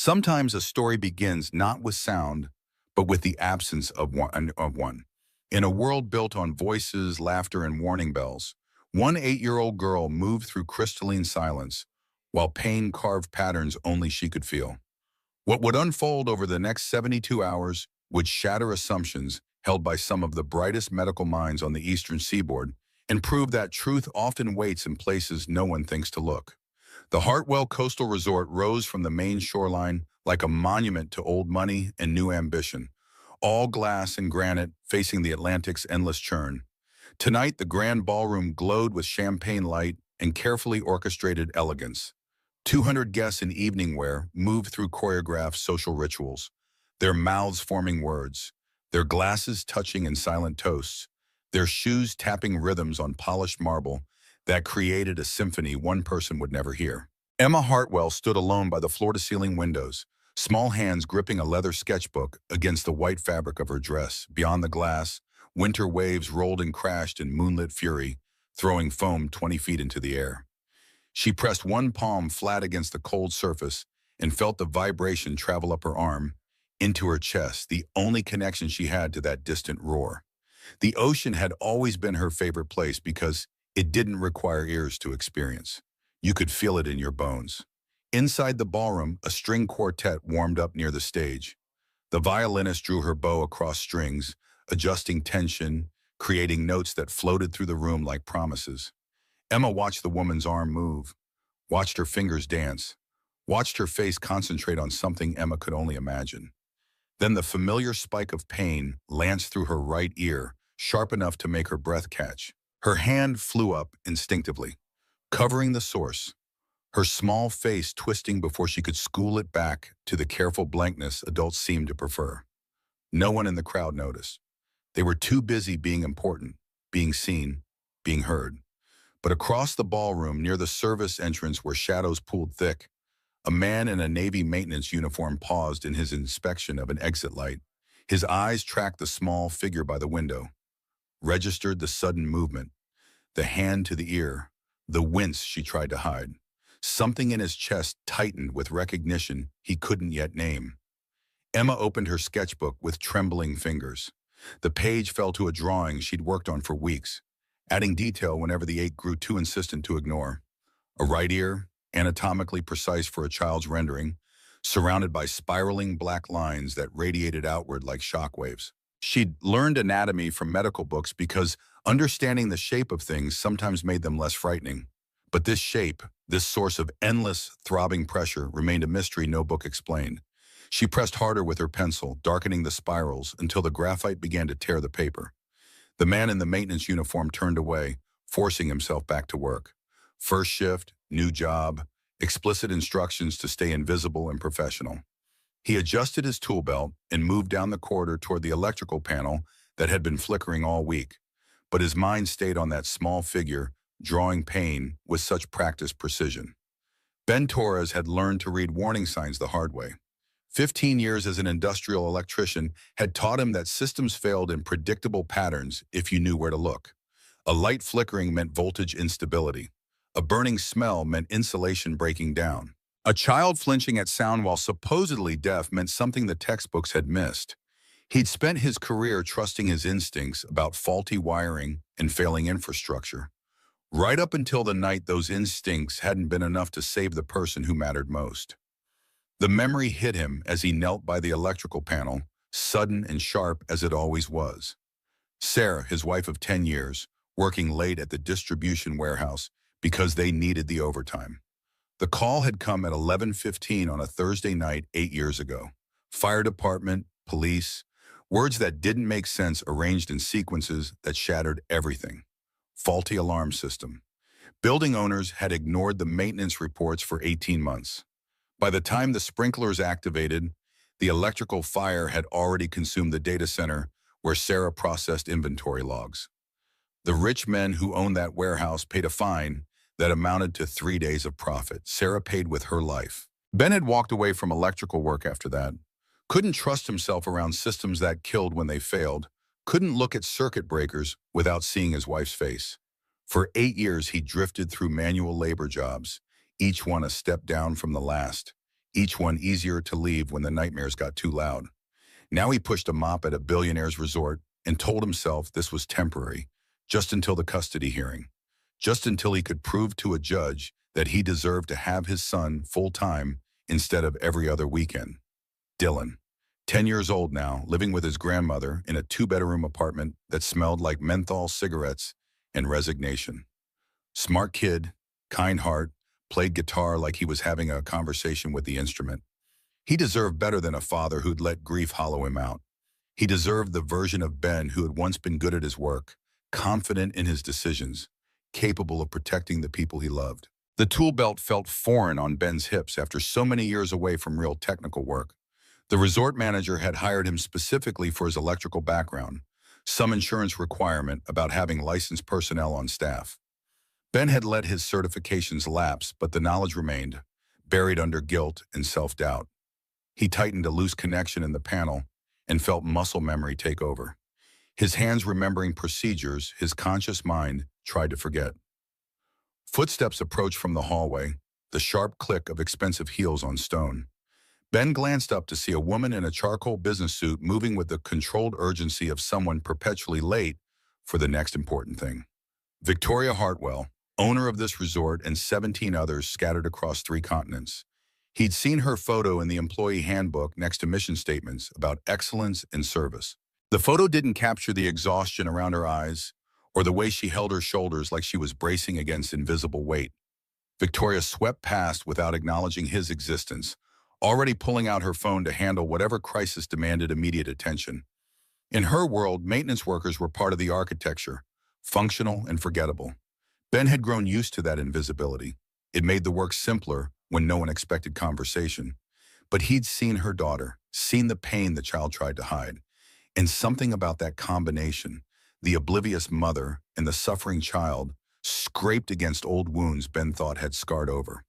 Sometimes a story begins not with sound, but with the absence of one. In a world built on voices, laughter, and warning bells, one 8-year-old girl moved through crystalline silence, while pain carved patterns only she could feel. What would unfold over the next 72 hours would shatter assumptions held by some of the brightest medical minds on the eastern seaboard and prove that truth often waits in places no one thinks to look. The Hartwell Coastal Resort rose from the main shoreline like a monument to old money and new ambition, all glass and granite facing the Atlantic's endless churn. Tonight, the grand ballroom glowed with champagne light and carefully orchestrated elegance. 200 guests in evening wear moved through choreographed social rituals, their mouths forming words, their glasses touching in silent toasts, their shoes tapping rhythms on polished marble that created a symphony one person would never hear. Emma Hartwell stood alone by the floor-to-ceiling windows, small hands gripping a leather sketchbook against the white fabric of her dress. Beyond the glass, winter waves rolled and crashed in moonlit fury, throwing foam 20 feet into the air. She pressed one palm flat against the cold surface and felt the vibration travel up her arm, into her chest, the only connection she had to that distant roar. The ocean had always been her favorite place because it didn't require ears to experience. You could feel it in your bones. Inside the ballroom, a string quartet warmed up near the stage. The violinist drew her bow across strings, adjusting tension, creating notes that floated through the room like promises. Emma watched the woman's arm move, watched her fingers dance, watched her face concentrate on something Emma could only imagine. Then the familiar spike of pain lanced through her right ear, sharp enough to make her breath catch. Her hand flew up instinctively, covering the source, her small face twisting before she could school it back to the careful blankness adults seemed to prefer. No one in the crowd noticed. They were too busy being important, being seen, being heard. But across the ballroom, near the service entrance where shadows pooled thick, a man in a Navy maintenance uniform paused in his inspection of an exit light. His eyes tracked the small figure by the window, registered the sudden movement, the hand to the ear, the wince she tried to hide. Something in his chest tightened with recognition he couldn't yet name. Emma opened her sketchbook with trembling fingers. The page fell to a drawing she'd worked on for weeks, adding detail whenever the ache grew too insistent to ignore. A right ear, anatomically precise for a child's rendering, surrounded by spiraling black lines that radiated outward like shockwaves. She'd learned anatomy from medical books because understanding the shape of things sometimes made them less frightening. But this shape, this source of endless, throbbing pressure, remained a mystery no book explained. She pressed harder with her pencil, darkening the spirals until the graphite began to tear the paper. The man in the maintenance uniform turned away, forcing himself back to work. First shift, new job, explicit instructions to stay invisible and professional. He adjusted his tool belt and moved down the corridor toward the electrical panel that had been flickering all week. But his mind stayed on that small figure, drawing pain with such practiced precision. Ben Torres had learned to read warning signs the hard way. 15 years as an industrial electrician had taught him that systems failed in predictable patterns if you knew where to look. A light flickering meant voltage instability. A burning smell meant insulation breaking down. A child flinching at sound while supposedly deaf meant something the textbooks had missed. He'd spent his career trusting his instincts about faulty wiring and failing infrastructure, right up until the night those instincts hadn't been enough to save the person who mattered most. The memory hit him as he knelt by the electrical panel, sudden and sharp as it always was. Sarah, his wife of 10 years, working late at the distribution warehouse because they needed the overtime. The call had come at 11:15 on a Thursday night 8 years ago. Fire department, police, words that didn't make sense arranged in sequences that shattered everything. Faulty alarm system. Building owners had ignored the maintenance reports for 18 months. By the time the sprinklers activated, the electrical fire had already consumed the data center where Sarah processed inventory logs. The rich men who owned that warehouse paid a fine that amounted to 3 days of profit. Sarah paid with her life. Ben had walked away from electrical work after that. Couldn't trust himself around systems that killed when they failed. Couldn't look at circuit breakers without seeing his wife's face. For 8 years, he drifted through manual labor jobs, each one a step down from the last. each one easier to leave when the nightmares got too loud. Now he pushed a mop at a billionaire's resort and told himself this was temporary, just until the custody hearing, just until he could prove to a judge that he deserved to have his son full-time instead of every other weekend. Dylan, 10 years old now, living with his grandmother in a two-bedroom apartment that smelled like menthol cigarettes and resignation. Smart kid, kind heart, played guitar like he was having a conversation with the instrument. He deserved better than a father who'd let grief hollow him out. He deserved the version of Ben who had once been good at his work, confident in his decisions, capable of protecting the people he loved. The tool belt felt foreign on Ben's hips after so many years away from real technical work. The resort manager had hired him specifically for his electrical background, some insurance requirement about having licensed personnel on staff. Ben had let his certifications lapse, but the knowledge remained, buried under guilt and self-doubt. He tightened a loose connection in the panel and felt muscle memory take over. His hands remembering procedures his conscious mind tried to forget. Footsteps approached from the hallway, the sharp click of expensive heels on stone. Ben glanced up to see a woman in a charcoal business suit moving with the controlled urgency of someone perpetually late for the next important thing. Victoria Hartwell, owner of this resort and 17 others scattered across 3 continents. He'd seen her photo in the employee handbook next to mission statements about excellence and service. The photo didn't capture the exhaustion around her eyes or the way she held her shoulders like she was bracing against invisible weight. Victoria swept past without acknowledging his existence, already pulling out her phone to handle whatever crisis demanded immediate attention. In her world, maintenance workers were part of the architecture, functional and forgettable. Ben had grown used to that invisibility. It made the work simpler when no one expected conversation. But he'd seen her daughter, seen the pain the child tried to hide. And something about that combination, the oblivious mother and the suffering child, scraped against old wounds Ben thought had scarred over.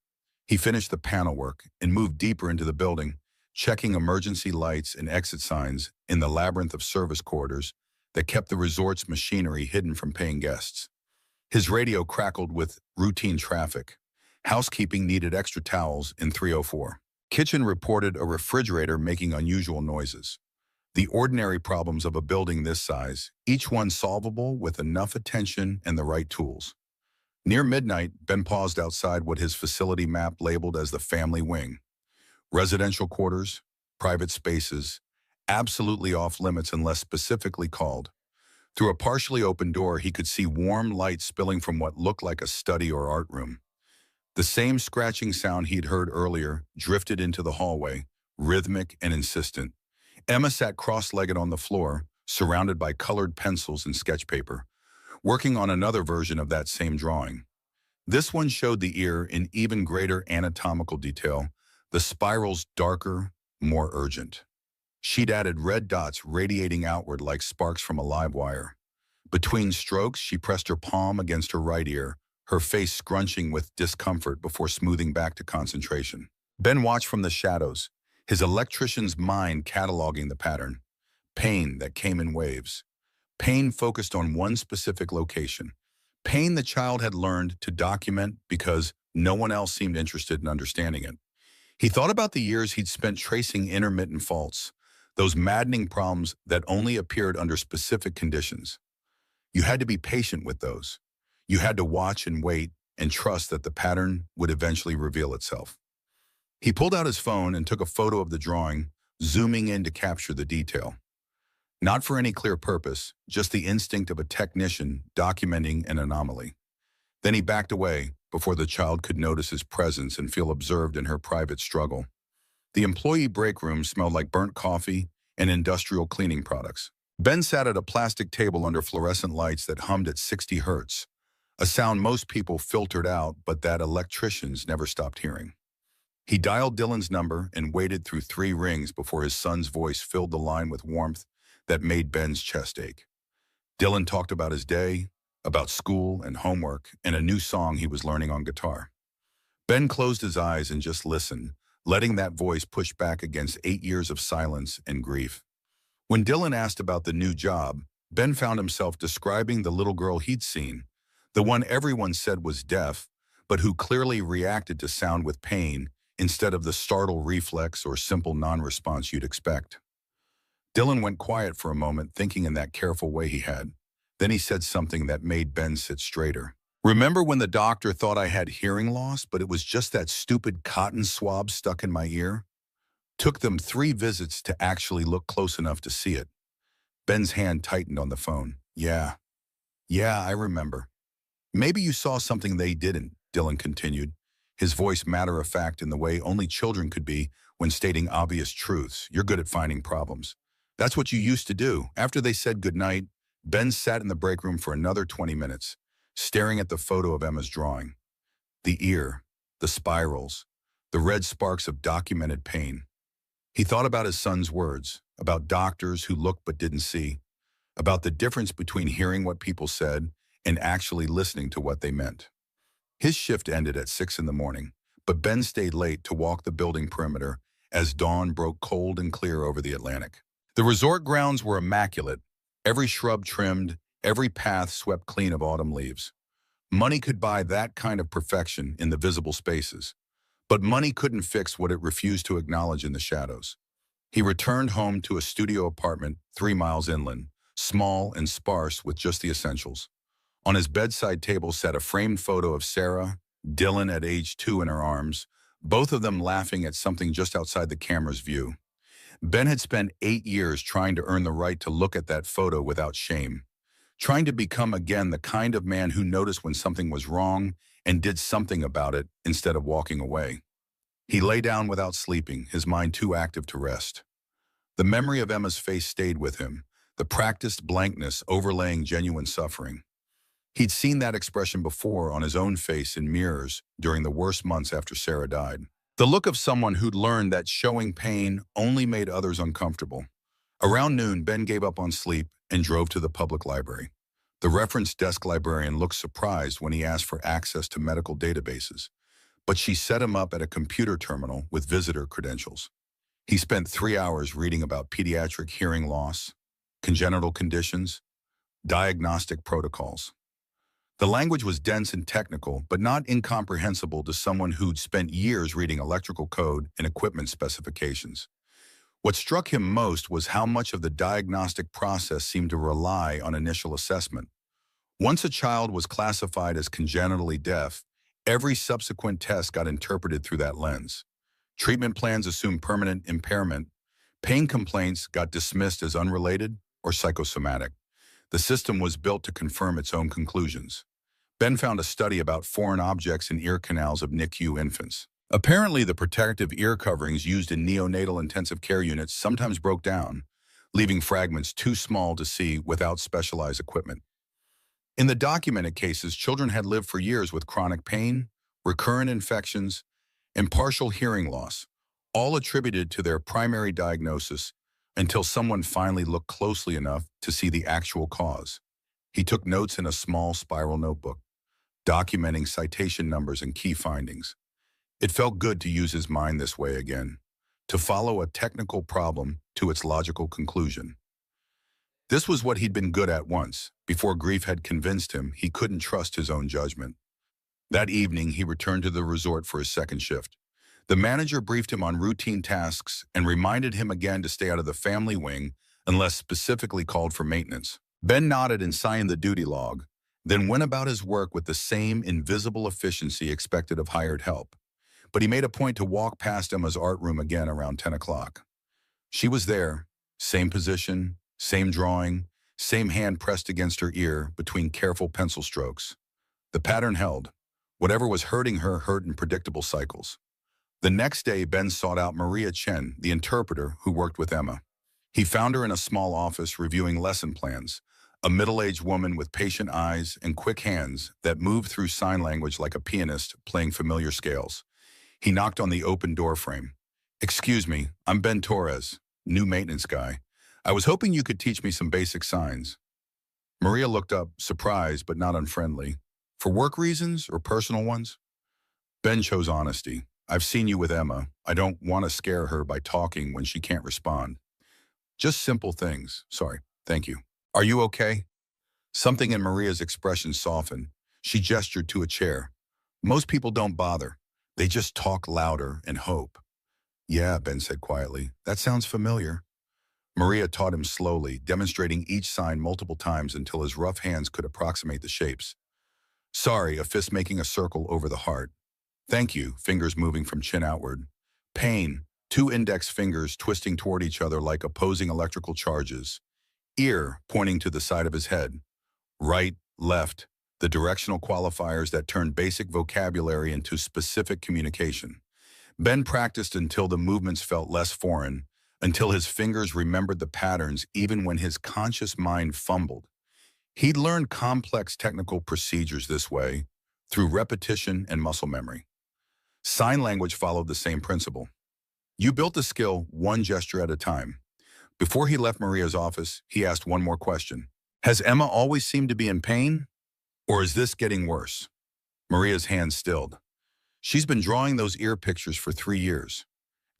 He finished the panel work and moved deeper into the building, checking emergency lights and exit signs in the labyrinth of service corridors that kept the resort's machinery hidden from paying guests. His radio crackled with routine traffic. Housekeeping needed extra towels in 304. Kitchen reported a refrigerator making unusual noises. The ordinary problems of a building this size, each one solvable with enough attention and the right tools. Near midnight, Ben paused outside what his facility map labeled as the family wing. Residential quarters, private spaces, absolutely off limits unless specifically called. Through a partially open door, he could see warm light spilling from what looked like a study or art room. The same scratching sound he'd heard earlier drifted into the hallway, rhythmic and insistent. Emma sat cross-legged on the floor, surrounded by colored pencils and sketch paper, working on another version of that same drawing. This one showed the ear in even greater anatomical detail, the spirals darker, more urgent. She'd added red dots radiating outward like sparks from a live wire. Between strokes, she pressed her palm against her right ear, her face scrunching with discomfort before smoothing back to concentration. Ben watched from the shadows, his electrician's mind cataloging the pattern. Pain that came in waves. Pain focused on one specific location. Pain the child had learned to document because no one else seemed interested in understanding it. He thought about the years he'd spent tracing intermittent faults, those maddening problems that only appeared under specific conditions. You had to be patient with those. You had to watch and wait and trust that the pattern would eventually reveal itself. He pulled out his phone and took a photo of the drawing, zooming in to capture the detail. Not for any clear purpose, just the instinct of a technician documenting an anomaly. Then he backed away before the child could notice his presence and feel observed in her private struggle. The employee break room smelled like burnt coffee and industrial cleaning products. Ben sat at a plastic table under fluorescent lights that hummed at 60 hertz, a sound most people filtered out but that electricians never stopped hearing. He dialed Dylan's number and waited through 3 rings before his son's voice filled the line with warmth that made Ben's chest ache. Dylan talked about his day, about school and homework, and a new song he was learning on guitar. Ben closed his eyes and just listened, letting that voice push back against 8 years of silence and grief. When Dylan asked about the new job, Ben found himself describing the little girl he'd seen, the one everyone said was deaf, but who clearly reacted to sound with pain instead of the startle reflex or simple non-response you'd expect. Dylan went quiet for a moment, thinking in that careful way he had. Then he said something that made Ben sit straighter. Remember when the doctor thought I had hearing loss, but it was just that stupid cotton swab stuck in my ear? Took them 3 visits to actually look close enough to see it. Ben's hand tightened on the phone. Yeah, I remember. Maybe you saw something they didn't, Dylan continued, his voice matter-of-fact in the way only children could be when stating obvious truths. You're good at finding problems. That's what you used to do. After they said goodnight, Ben sat in the break room for another 20 minutes, staring at the photo of Emma's drawing. The ear, the spirals, the red sparks of documented pain. He thought about his son's words, about doctors who looked but didn't see, about the difference between hearing what people said and actually listening to what they meant. His shift ended at 6 in the morning, but Ben stayed late to walk the building perimeter as dawn broke cold and clear over the Atlantic. The resort grounds were immaculate, every shrub trimmed, every path swept clean of autumn leaves. Money could buy that kind of perfection in the visible spaces, but money couldn't fix what it refused to acknowledge in the shadows. He returned home to a studio apartment 3 miles inland, small and sparse with just the essentials. On his bedside table sat a framed photo of Sarah, Dylan at age 2 in her arms, both of them laughing at something just outside the camera's view. Ben had spent 8 years trying to earn the right to look at that photo without shame, trying to become again the kind of man who noticed when something was wrong and did something about it instead of walking away. He lay down without sleeping, his mind too active to rest. The memory of Emma's face stayed with him, the practiced blankness overlaying genuine suffering. He'd seen that expression before on his own face in mirrors during the worst months after Sarah died. The look of someone who'd learned that showing pain only made others uncomfortable. Around noon, Ben gave up on sleep and drove to the public library. The reference desk librarian looked surprised when he asked for access to medical databases, but she set him up at a computer terminal with visitor credentials. He spent 3 hours reading about pediatric hearing loss, congenital conditions, diagnostic protocols. The language was dense and technical, but not incomprehensible to someone who'd spent years reading electrical code and equipment specifications. What struck him most was how much of the diagnostic process seemed to rely on initial assessment. Once a child was classified as congenitally deaf, every subsequent test got interpreted through that lens. Treatment plans assumed permanent impairment. Pain complaints got dismissed as unrelated or psychosomatic. The system was built to confirm its own conclusions. Ben found a study about foreign objects in ear canals of NICU infants. Apparently, the protective ear coverings used in neonatal intensive care units sometimes broke down, leaving fragments too small to see without specialized equipment. In the documented cases, children had lived for years with chronic pain, recurrent infections, and partial hearing loss, all attributed to their primary diagnosis until someone finally looked closely enough to see the actual cause. He took notes in a small spiral notebook, documenting citation numbers and key findings. It felt good to use his mind this way again, to follow a technical problem to its logical conclusion. This was what he'd been good at once, before grief had convinced him he couldn't trust his own judgment. That evening, he returned to the resort for his second shift. The manager briefed him on routine tasks and reminded him again to stay out of the family wing unless specifically called for maintenance. Ben nodded and signed the duty log, then went about his work with the same invisible efficiency expected of hired help. But he made a point to walk past Emma's art room again around 10 o'clock. She was there, same position, same drawing, same hand pressed against her ear between careful pencil strokes. The pattern held. Whatever was hurting her hurt in predictable cycles. The next day, Ben sought out Maria Chen, the interpreter who worked with Emma. He found her in a small office reviewing lesson plans, a middle-aged woman with patient eyes and quick hands that moved through sign language like a pianist playing familiar scales. He knocked on the open door frame. "Excuse me, I'm Ben Torres, new maintenance guy. I was hoping you could teach me some basic signs." Maria looked up, surprised but not unfriendly. "For work reasons or personal ones?" Ben chose honesty. "I've seen you with Emma. I don't want to scare her by talking when she can't respond. Just simple things. Sorry. Thank you. Are you okay?" Something in Maria's expression softened. She gestured to a chair. "Most people don't bother. They just talk louder and hope. Yeah, Ben said quietly. That sounds familiar. Maria taught him slowly, demonstrating each sign multiple times until his rough hands could approximate the shapes. Sorry, a fist making a circle over the heart. Thank you, fingers moving from chin outward. Pain, two index fingers twisting toward each other like opposing electrical charges. Ear, pointing to the side of his head. Right, left, the directional qualifiers that turn basic vocabulary into specific communication. Ben practiced until the movements felt less foreign, until his fingers remembered the patterns even when his conscious mind fumbled. He'd learned complex technical procedures this way, through repetition and muscle memory. Sign language followed the same principle. You built the skill one gesture at a time. Before he left Maria's office, he asked one more question. Has Emma always seemed to be in pain? Or is this getting worse? Maria's hand stilled. She's been drawing those ear pictures for 3 years.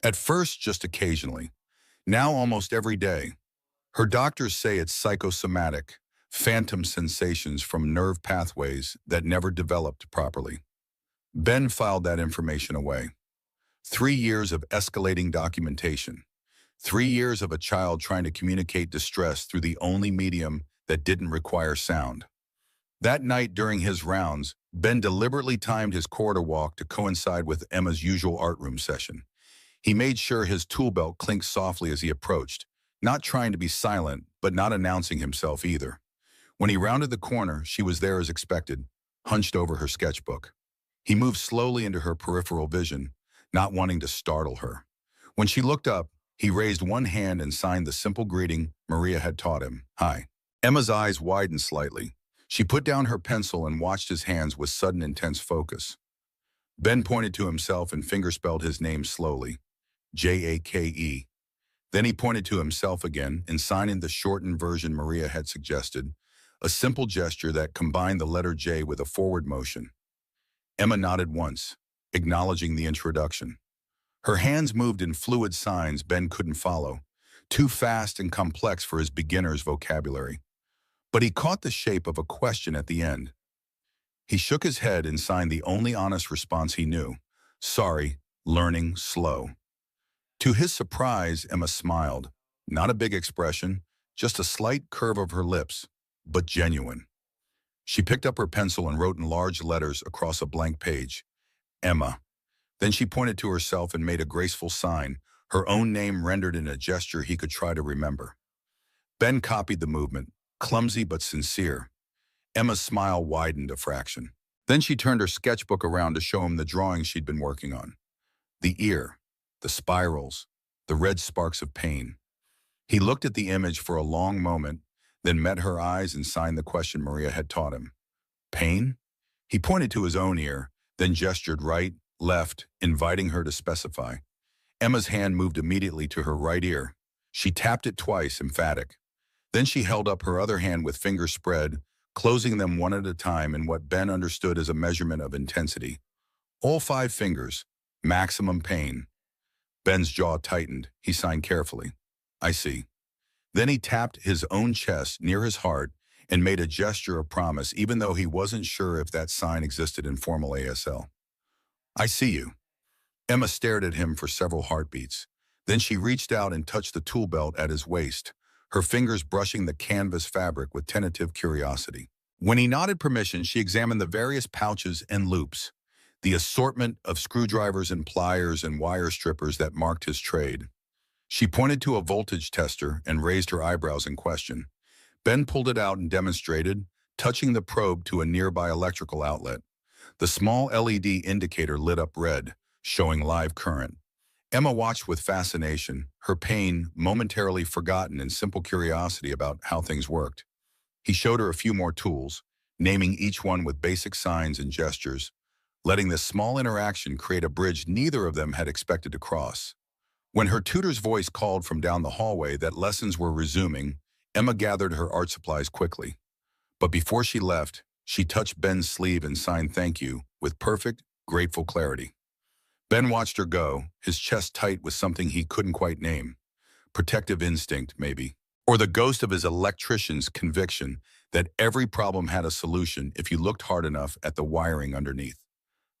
At first, just occasionally. Now almost every day. Her doctors say it's psychosomatic, phantom sensations from nerve pathways that never developed properly. Ben filed that information away. 3 years of escalating documentation. 3 years of a child trying to communicate distress through the only medium that didn't require sound. That night during his rounds, Ben deliberately timed his corridor walk to coincide with Emma's usual art room session. He made sure his tool belt clinked softly as he approached, not trying to be silent, but not announcing himself either. When he rounded the corner, she was there as expected, hunched over her sketchbook. He moved slowly into her peripheral vision, not wanting to startle her. When she looked up, he raised one hand and signed the simple greeting Maria had taught him. Hi. Emma's eyes widened slightly. She put down her pencil and watched his hands with sudden intense focus. Ben pointed to himself and fingerspelled his name slowly. Jake. Then he pointed to himself again and signed the shortened version Maria had suggested, a simple gesture that combined the letter J with a forward motion. Emma nodded once, acknowledging the introduction. Her hands moved in fluid signs Ben couldn't follow, too fast and complex for his beginner's vocabulary. But he caught the shape of a question at the end. He shook his head and signed the only honest response he knew. Sorry, learning slow. To his surprise, Emma smiled. Not a big expression, just a slight curve of her lips, but genuine. She picked up her pencil and wrote in large letters across a blank page, Emma. Then she pointed to herself and made a graceful sign, her own name rendered in a gesture he could try to remember. Ben copied the movement, clumsy but sincere. Emma's smile widened a fraction. Then she turned her sketchbook around to show him the drawings she'd been working on. The ear, the spirals, the red sparks of pain. He looked at the image for a long moment, then met her eyes and signed the question Maria had taught him. Pain? He pointed to his own ear, then gestured right, left, inviting her to specify. Emma's hand moved immediately to her right ear. She tapped it twice, emphatic. Then she held up her other hand with fingers spread, closing them one at a time in what Ben understood as a measurement of intensity. All 5 fingers, maximum pain. Ben's jaw tightened. He signed carefully. I see. Then he tapped his own chest near his heart and made a gesture of promise, even though he wasn't sure if that sign existed in formal ASL. I see you. Emma stared at him for several heartbeats. Then she reached out and touched the tool belt at his waist, her fingers brushing the canvas fabric with tentative curiosity. When he nodded permission, she examined the various pouches and loops, the assortment of screwdrivers and pliers and wire strippers that marked his trade. She pointed to a voltage tester and raised her eyebrows in question. Ben pulled it out and demonstrated, touching the probe to a nearby electrical outlet. The small LED indicator lit up red, showing live current. Emma watched with fascination, her pain momentarily forgotten in simple curiosity about how things worked. He showed her a few more tools, naming each one with basic signs and gestures, letting this small interaction create a bridge neither of them had expected to cross. When her tutor's voice called from down the hallway that lessons were resuming, Emma gathered her art supplies quickly. But before she left, she touched Ben's sleeve and signed thank you with perfect, grateful clarity. Ben watched her go, his chest tight with something he couldn't quite name. Protective instinct, maybe. Or the ghost of his electrician's conviction that every problem had a solution if you looked hard enough at the wiring underneath.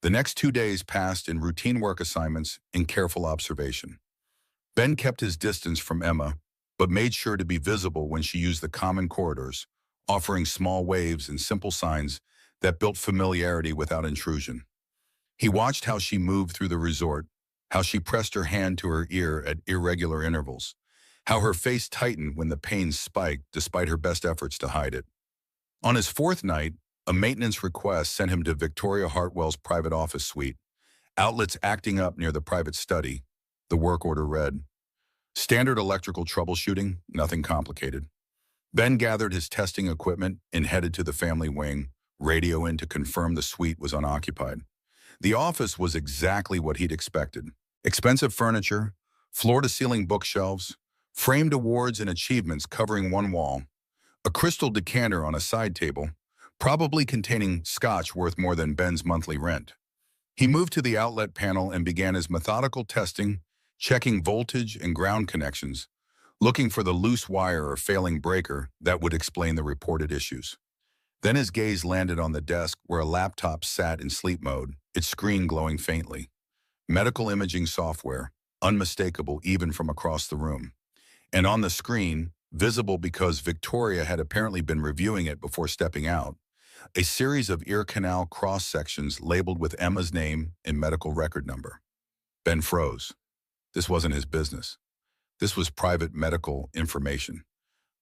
The next 2 days passed in routine work assignments and careful observation. Ben kept his distance from Emma, but made sure to be visible when she used the common corridors, offering small waves and simple signs that built familiarity without intrusion. He watched how she moved through the resort, how she pressed her hand to her ear at irregular intervals, how her face tightened when the pain spiked despite her best efforts to hide it. On his fourth night, a maintenance request sent him to Victoria Hartwell's private office suite, outlets acting up near the private study. The work order read, "Standard electrical troubleshooting, nothing complicated." Ben gathered his testing equipment and headed to the family wing, radio in to confirm the suite was unoccupied. The office was exactly what he'd expected. Expensive furniture, floor-to-ceiling bookshelves, framed awards and achievements covering one wall, a crystal decanter on a side table, probably containing scotch worth more than Ben's monthly rent. He moved to the outlet panel and began his methodical testing, checking voltage and ground connections, looking for the loose wire or failing breaker that would explain the reported issues. Then his gaze landed on the desk where a laptop sat in sleep mode, its screen glowing faintly. Medical imaging software, unmistakable even from across the room. And on the screen, visible because Victoria had apparently been reviewing it before stepping out, a series of ear canal cross-sections labeled with Emma's name and medical record number. Ben froze. This wasn't his business. This was private medical information,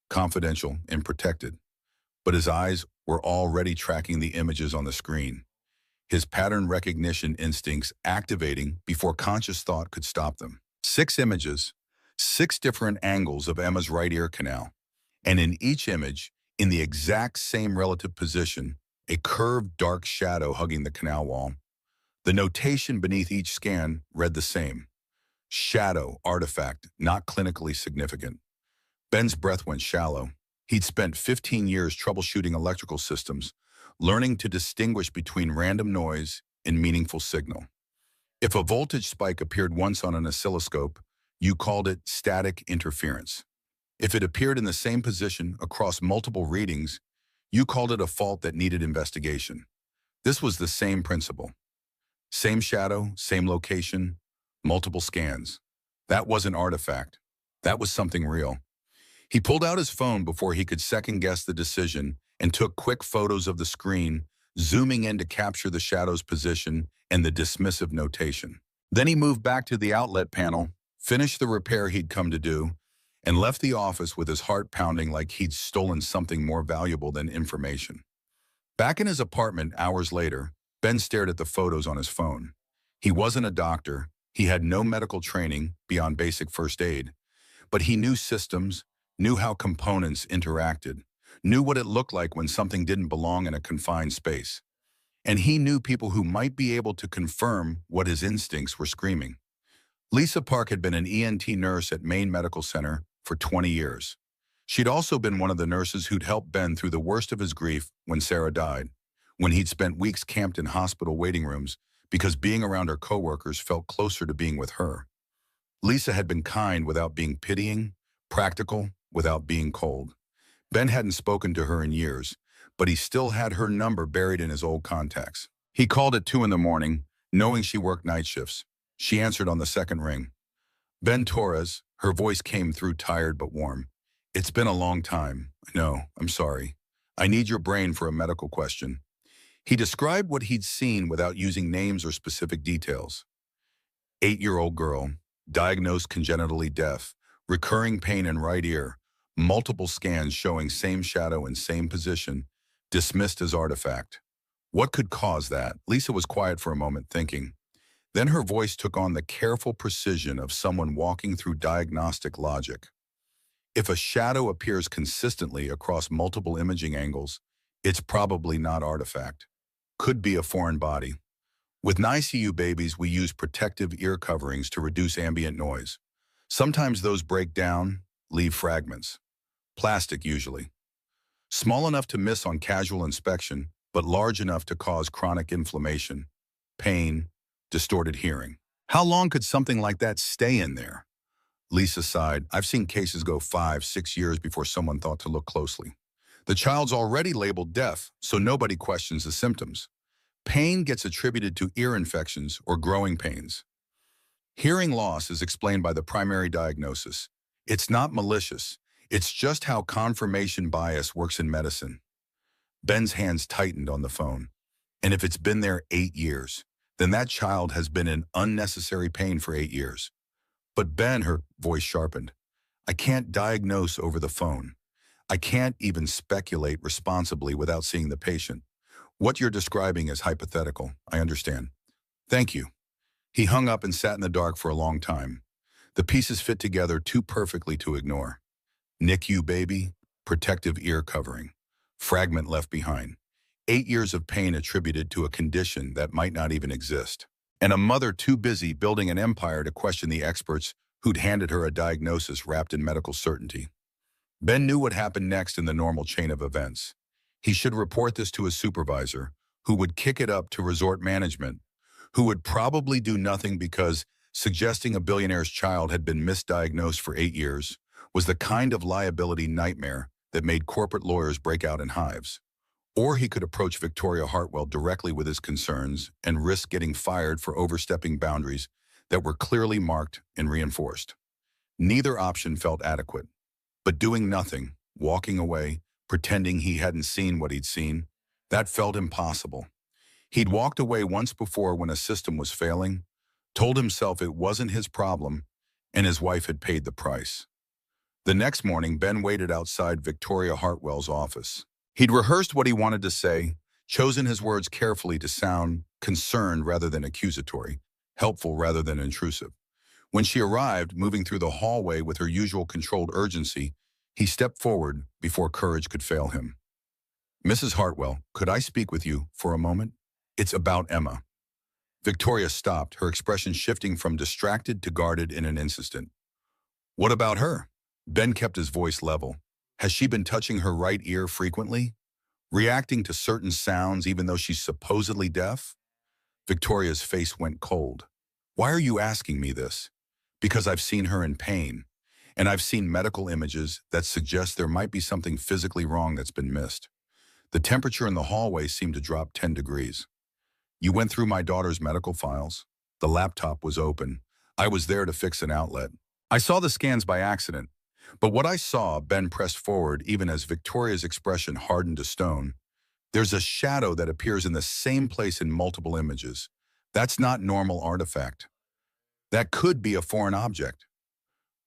confidential and protected. But his eyes were already tracking the images on the screen, his pattern recognition instincts activating before conscious thought could stop them. 6 images, 6 different angles of Emma's right ear canal, and in each image, in the exact same relative position, a curved dark shadow hugging the canal wall. The notation beneath each scan read the same. Shadow, artifact, not clinically significant. Ben's breath went shallow. He'd spent 15 years troubleshooting electrical systems, learning to distinguish between random noise and meaningful signal. If a voltage spike appeared once on an oscilloscope, you called it static interference. If it appeared in the same position across multiple readings, you called it a fault that needed investigation. This was the same principle. Same shadow, same location, multiple scans. That wasn't artifact. That was something real. He pulled out his phone before he could second-guess the decision and took quick photos of the screen, zooming in to capture the shadow's position and the dismissive notation. Then he moved back to the outlet panel, finished the repair he'd come to do, and left the office with his heart pounding like he'd stolen something more valuable than information. Back in his apartment hours later, Ben stared at the photos on his phone. He wasn't a doctor. He had no medical training beyond basic first aid, but he knew systems, knew how components interacted, knew what it looked like when something didn't belong in a confined space. And he knew people who might be able to confirm what his instincts were screaming. Lisa Park had been an ENT nurse at Maine Medical Center for 20 years. She'd also been one of the nurses who'd helped Ben through the worst of his grief when Sarah died, when he'd spent weeks camped in hospital waiting rooms because being around her coworkers felt closer to being with her. Lisa had been kind without being pitying, practical without being cold. Ben hadn't spoken to her in years, but he still had her number buried in his old contacts. He called at 2 in the morning, knowing she worked night shifts. She answered on the second ring. Ben Torres, her voice came through tired but warm. "It's been a long time. No, I'm sorry. I need your brain for a medical question." He described what he'd seen without using names or specific details. 8-year-old girl, diagnosed congenitally deaf, recurring pain in right ear, multiple scans showing same shadow and same position, dismissed as artifact. What could cause that? Lisa was quiet for a moment, thinking. Then her voice took on the careful precision of someone walking through diagnostic logic. If a shadow appears consistently across multiple imaging angles, it's probably not artifact. Could be a foreign body. With NICU babies, we use protective ear coverings to reduce ambient noise. Sometimes those break down, leave fragments. Plastic usually. Small enough to miss on casual inspection, but large enough to cause chronic inflammation, pain, distorted hearing. How long could something like that stay in there? Lisa sighed. I've seen cases go 5, 6 years before someone thought to look closely. The child's already labeled deaf, so nobody questions the symptoms. Pain gets attributed to ear infections or growing pains. Hearing loss is explained by the primary diagnosis. It's not malicious. It's just how confirmation bias works in medicine. Ben's hands tightened on the phone. And if it's been there 8 years, then that child has been in unnecessary pain for 8 years. But Ben, her voice sharpened, I can't diagnose over the phone. I can't even speculate responsibly without seeing the patient. What you're describing is hypothetical, I understand. Thank you. He hung up and sat in the dark for a long time. The pieces fit together too perfectly to ignore. NICU baby, protective ear covering, fragment left behind. 8 years of pain attributed to a condition that might not even exist. And a mother too busy building an empire to question the experts who'd handed her a diagnosis wrapped in medical certainty. Ben knew what happened next in the normal chain of events. He should report this to his supervisor, who would kick it up to resort management, who would probably do nothing because suggesting a billionaire's child had been misdiagnosed for 8 years was the kind of liability nightmare that made corporate lawyers break out in hives. Or he could approach Victoria Hartwell directly with his concerns and risk getting fired for overstepping boundaries that were clearly marked and reinforced. Neither option felt adequate. But doing nothing, walking away, pretending he hadn't seen what he'd seen, that felt impossible. He'd walked away once before when a system was failing, told himself it wasn't his problem, and his wife had paid the price. The next morning, Ben waited outside Victoria Hartwell's office. He'd rehearsed what he wanted to say, chosen his words carefully to sound concerned rather than accusatory, helpful rather than intrusive. When she arrived, moving through the hallway with her usual controlled urgency, he stepped forward before courage could fail him. Mrs. Hartwell, could I speak with you for a moment? It's about Emma. Victoria stopped, her expression shifting from distracted to guarded in an instant. What about her? Ben kept his voice level. Has she been touching her right ear frequently? Reacting to certain sounds even though she's supposedly deaf? Victoria's face went cold. Why are you asking me this? Because I've seen her in pain, and I've seen medical images that suggest there might be something physically wrong that's been missed. The temperature in the hallway seemed to drop 10 degrees. You went through my daughter's medical files. The laptop was open. I was there to fix an outlet. I saw the scans by accident. But what I saw, Ben pressed forward even as Victoria's expression hardened to stone. There's a shadow that appears in the same place in multiple images. That's not normal artifact. That could be a foreign object.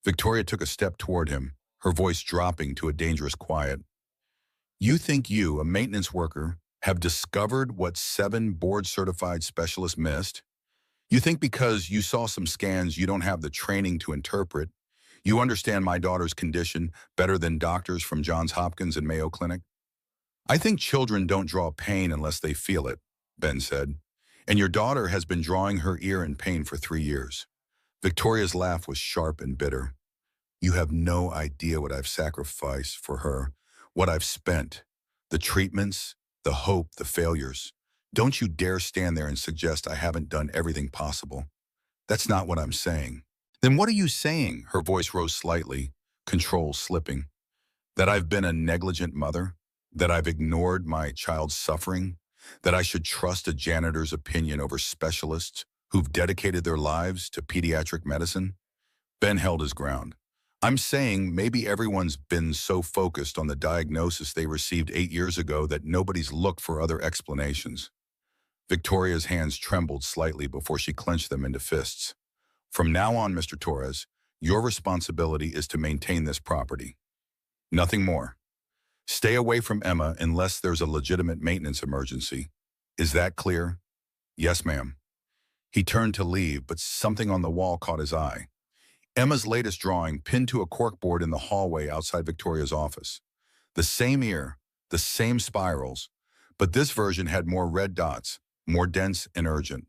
Victoria took a step toward him, her voice dropping to a dangerous quiet. You think you, a maintenance worker, have discovered what 7 board-certified specialists missed? You think because you saw some scans you don't have the training to interpret? You understand my daughter's condition better than doctors from Johns Hopkins and Mayo Clinic? I think children don't draw pain unless they feel it, Ben said. And your daughter has been drawing her ear in pain for 3 years. Victoria's laugh was sharp and bitter. You have no idea what I've sacrificed for her, what I've spent, the treatments, the hope, the failures. Don't you dare stand there and suggest I haven't done everything possible. That's not what I'm saying. Then what are you saying? Her voice rose slightly, control slipping. That I've been a negligent mother? That I've ignored my child's suffering? That I should trust a janitor's opinion over specialists who've dedicated their lives to pediatric medicine? Ben held his ground. I'm saying maybe everyone's been so focused on the diagnosis they received 8 years ago that nobody's looked for other explanations. Victoria's hands trembled slightly before she clenched them into fists. From now on, Mr. Torres, your responsibility is to maintain this property. Nothing more. Stay away from Emma unless there's a legitimate maintenance emergency. Is that clear? Yes, ma'am. He turned to leave, but something on the wall caught his eye. Emma's latest drawing pinned to a corkboard in the hallway outside Victoria's office. The same ear, the same spirals, but this version had more red dots, more dense and urgent.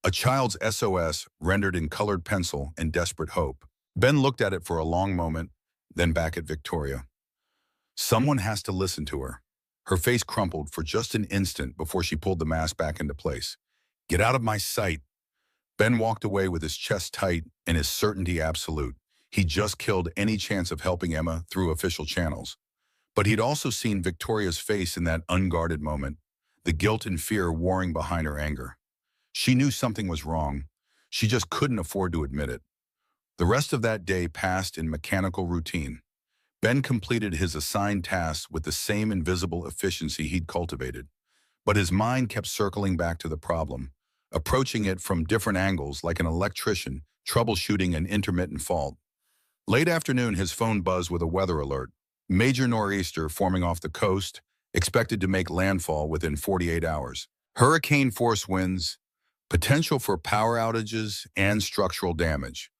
A child's SOS rendered in colored pencil and desperate hope. Ben looked at it for a long moment, then back at Victoria. Someone has to listen to her. Her face crumpled for just an instant before she pulled the mask back into place. Get out of my sight. Ben walked away with his chest tight and his certainty absolute. He'd just killed any chance of helping Emma through official channels. But he'd also seen Victoria's face in that unguarded moment, the guilt and fear warring behind her anger. She knew something was wrong. She just couldn't afford to admit it. The rest of that day passed in mechanical routine. Ben completed his assigned tasks with the same invisible efficiency he'd cultivated, but his mind kept circling back to the problem, approaching it from different angles like an electrician troubleshooting an intermittent fault. Late afternoon, his phone buzzed with a weather alert. Major nor'easter forming off the coast, expected to make landfall within 48 hours. Hurricane-force winds, potential for power outages, and structural damage.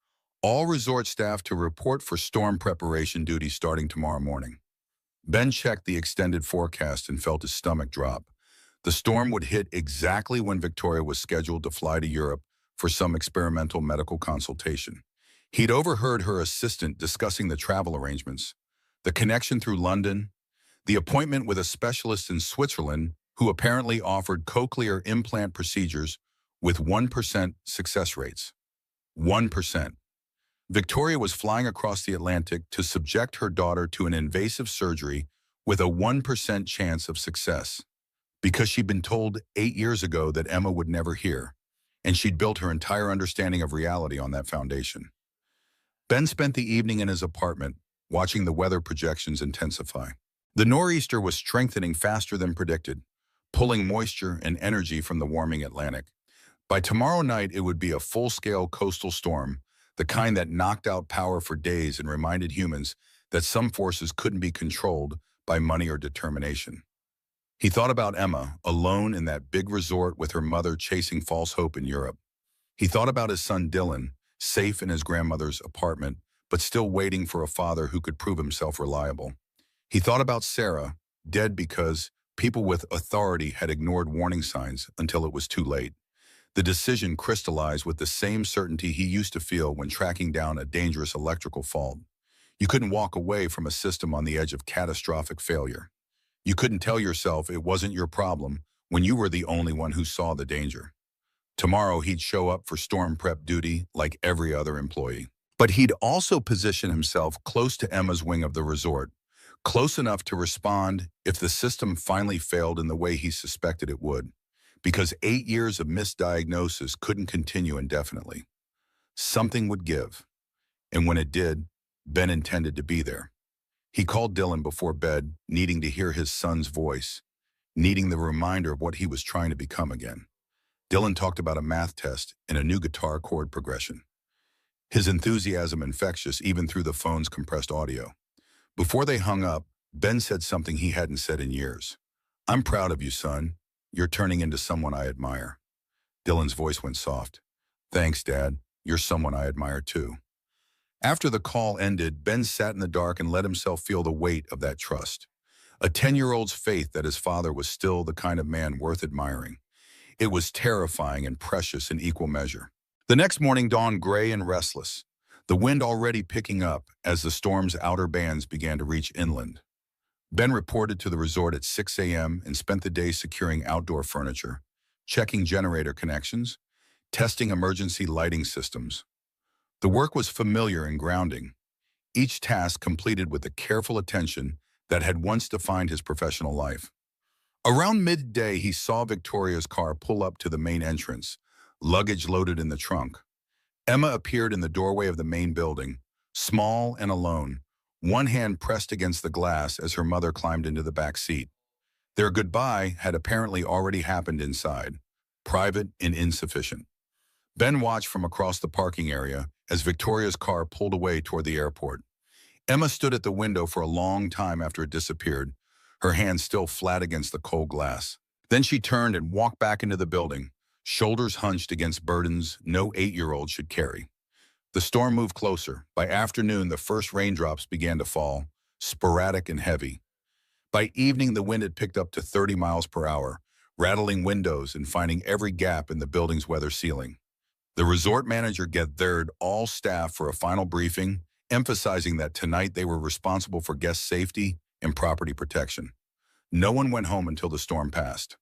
All resort staff to report for storm preparation duty starting tomorrow morning. Ben checked the extended forecast and felt his stomach drop. The storm would hit exactly when Victoria was scheduled to fly to Europe for some experimental medical consultation. He'd overheard her assistant discussing the travel arrangements, the connection through London, the appointment with a specialist in Switzerland who apparently offered cochlear implant procedures with 1% success rates. 1%. Victoria was flying across the Atlantic to subject her daughter to an invasive surgery with a 1% chance of success, because she'd been told 8 years ago that Emma would never hear, and she'd built her entire understanding of reality on that foundation. Ben spent the evening in his apartment, watching the weather projections intensify. The nor'easter was strengthening faster than predicted, pulling moisture and energy from the warming Atlantic. By tomorrow night, it would be a full-scale coastal storm, the kind that knocked out power for days and reminded humans that some forces couldn't be controlled by money or determination. He thought about Emma, alone in that big resort with her mother chasing false hope in Europe. He thought about his son Dylan, safe in his grandmother's apartment, but still waiting for a father who could prove himself reliable. He thought about Sarah, dead because people with authority had ignored warning signs until it was too late. The decision crystallized with the same certainty he used to feel when tracking down a dangerous electrical fault. You couldn't walk away from a system on the edge of catastrophic failure. You couldn't tell yourself it wasn't your problem when you were the only one who saw the danger. Tomorrow he'd show up for storm prep duty like every other employee. But he'd also position himself close to Emma's wing of the resort, close enough to respond if the system finally failed in the way he suspected it would, because 8 years of misdiagnosis couldn't continue indefinitely. Something would give, and when it did, Ben intended to be there. He called Dylan before bed, needing to hear his son's voice, needing the reminder of what he was trying to become again. Dylan talked about a math test and a new guitar chord progression. His enthusiasm infectious even through the phone's compressed audio. Before they hung up, Ben said something he hadn't said in years. "I'm proud of you, son. You're turning into someone I admire." Dylan's voice went soft. "Thanks, Dad. You're someone I admire too." After the call ended, Ben sat in the dark and let himself feel the weight of that trust. A 10-year-old's faith that his father was still the kind of man worth admiring. It was terrifying and precious in equal measure. The next morning dawned gray and restless, the wind already picking up as the storm's outer bands began to reach inland. Ben reported to the resort at 6 a.m. and spent the day securing outdoor furniture, checking generator connections, testing emergency lighting systems. The work was familiar and grounding, each task completed with the careful attention that had once defined his professional life. Around midday, he saw Victoria's car pull up to the main entrance, luggage loaded in the trunk. Emma appeared in the doorway of the main building, small and alone, one hand pressed against the glass as her mother climbed into the back seat. Their goodbye had apparently already happened inside, private and insufficient. Ben watched from across the parking area as Victoria's car pulled away toward the airport. Emma stood at the window for a long time after it disappeared, her hands still flat against the cold glass. Then she turned and walked back into the building, shoulders hunched against burdens no 8-year-old should carry. The storm moved closer. By afternoon, the first raindrops began to fall, sporadic and heavy. By evening, the wind had picked up to 30 miles per hour, rattling windows and finding every gap in the building's weather ceiling. The resort manager gathered all staff for a final briefing, emphasizing that tonight they were responsible for guest safety and property protection. No one went home until the storm passed.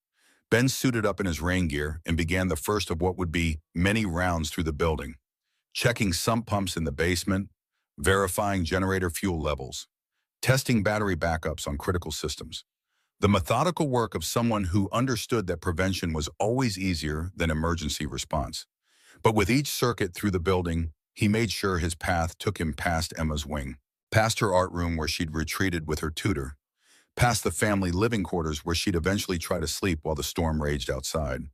Ben suited up in his rain gear and began the first of what would be many rounds through the building, checking sump pumps in the basement, verifying generator fuel levels, testing battery backups on critical systems. The methodical work of someone who understood that prevention was always easier than emergency response. But with each circuit through the building, he made sure his path took him past Emma's wing, past her art room where she'd retreated with her tutor, past the family living quarters where she'd eventually try to sleep while the storm raged outside.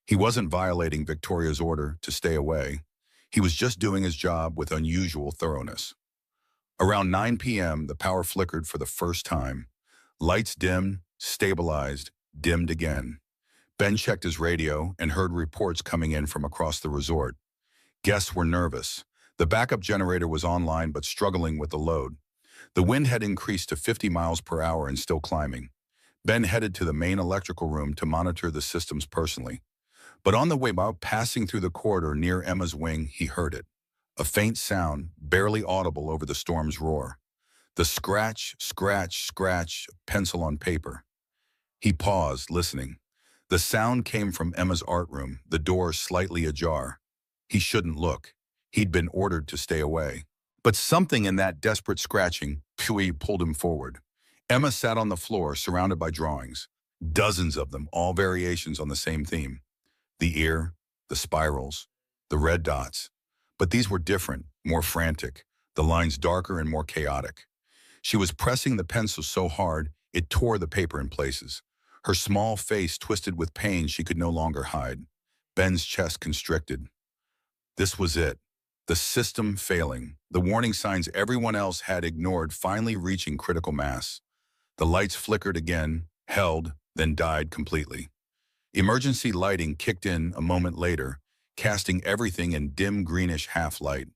He wasn't violating Victoria's order to stay away. He was just doing his job with unusual thoroughness. Around 9 p.m., the power flickered for the first time. Lights dimmed, stabilized, dimmed again. Ben checked his radio and heard reports coming in from across the resort. Guests were nervous. The backup generator was online but struggling with the load. The wind had increased to 50 miles per hour and still climbing. Ben headed to the main electrical room to monitor the systems personally. But on the way out, passing through the corridor near Emma's wing, he heard it. A faint sound, barely audible over the storm's roar. The scratch, scratch, scratch of pencil on paper. He paused, listening. The sound came from Emma's art room, the door slightly ajar. He shouldn't look. He'd been ordered to stay away. But something in that desperate scratching pulled him forward. Emma sat on the floor, surrounded by drawings. Dozens of them, all variations on the same theme. The ear, the spirals, the red dots. But these were different, more frantic, the lines darker and more chaotic. She was pressing the pencil so hard, it tore the paper in places. Her small face twisted with pain she could no longer hide. Ben's chest constricted. This was it. The system failing. The warning signs everyone else had ignored finally reaching critical mass. The lights flickered again, held, then died completely. Emergency lighting kicked in a moment later, casting everything in dim greenish half-light.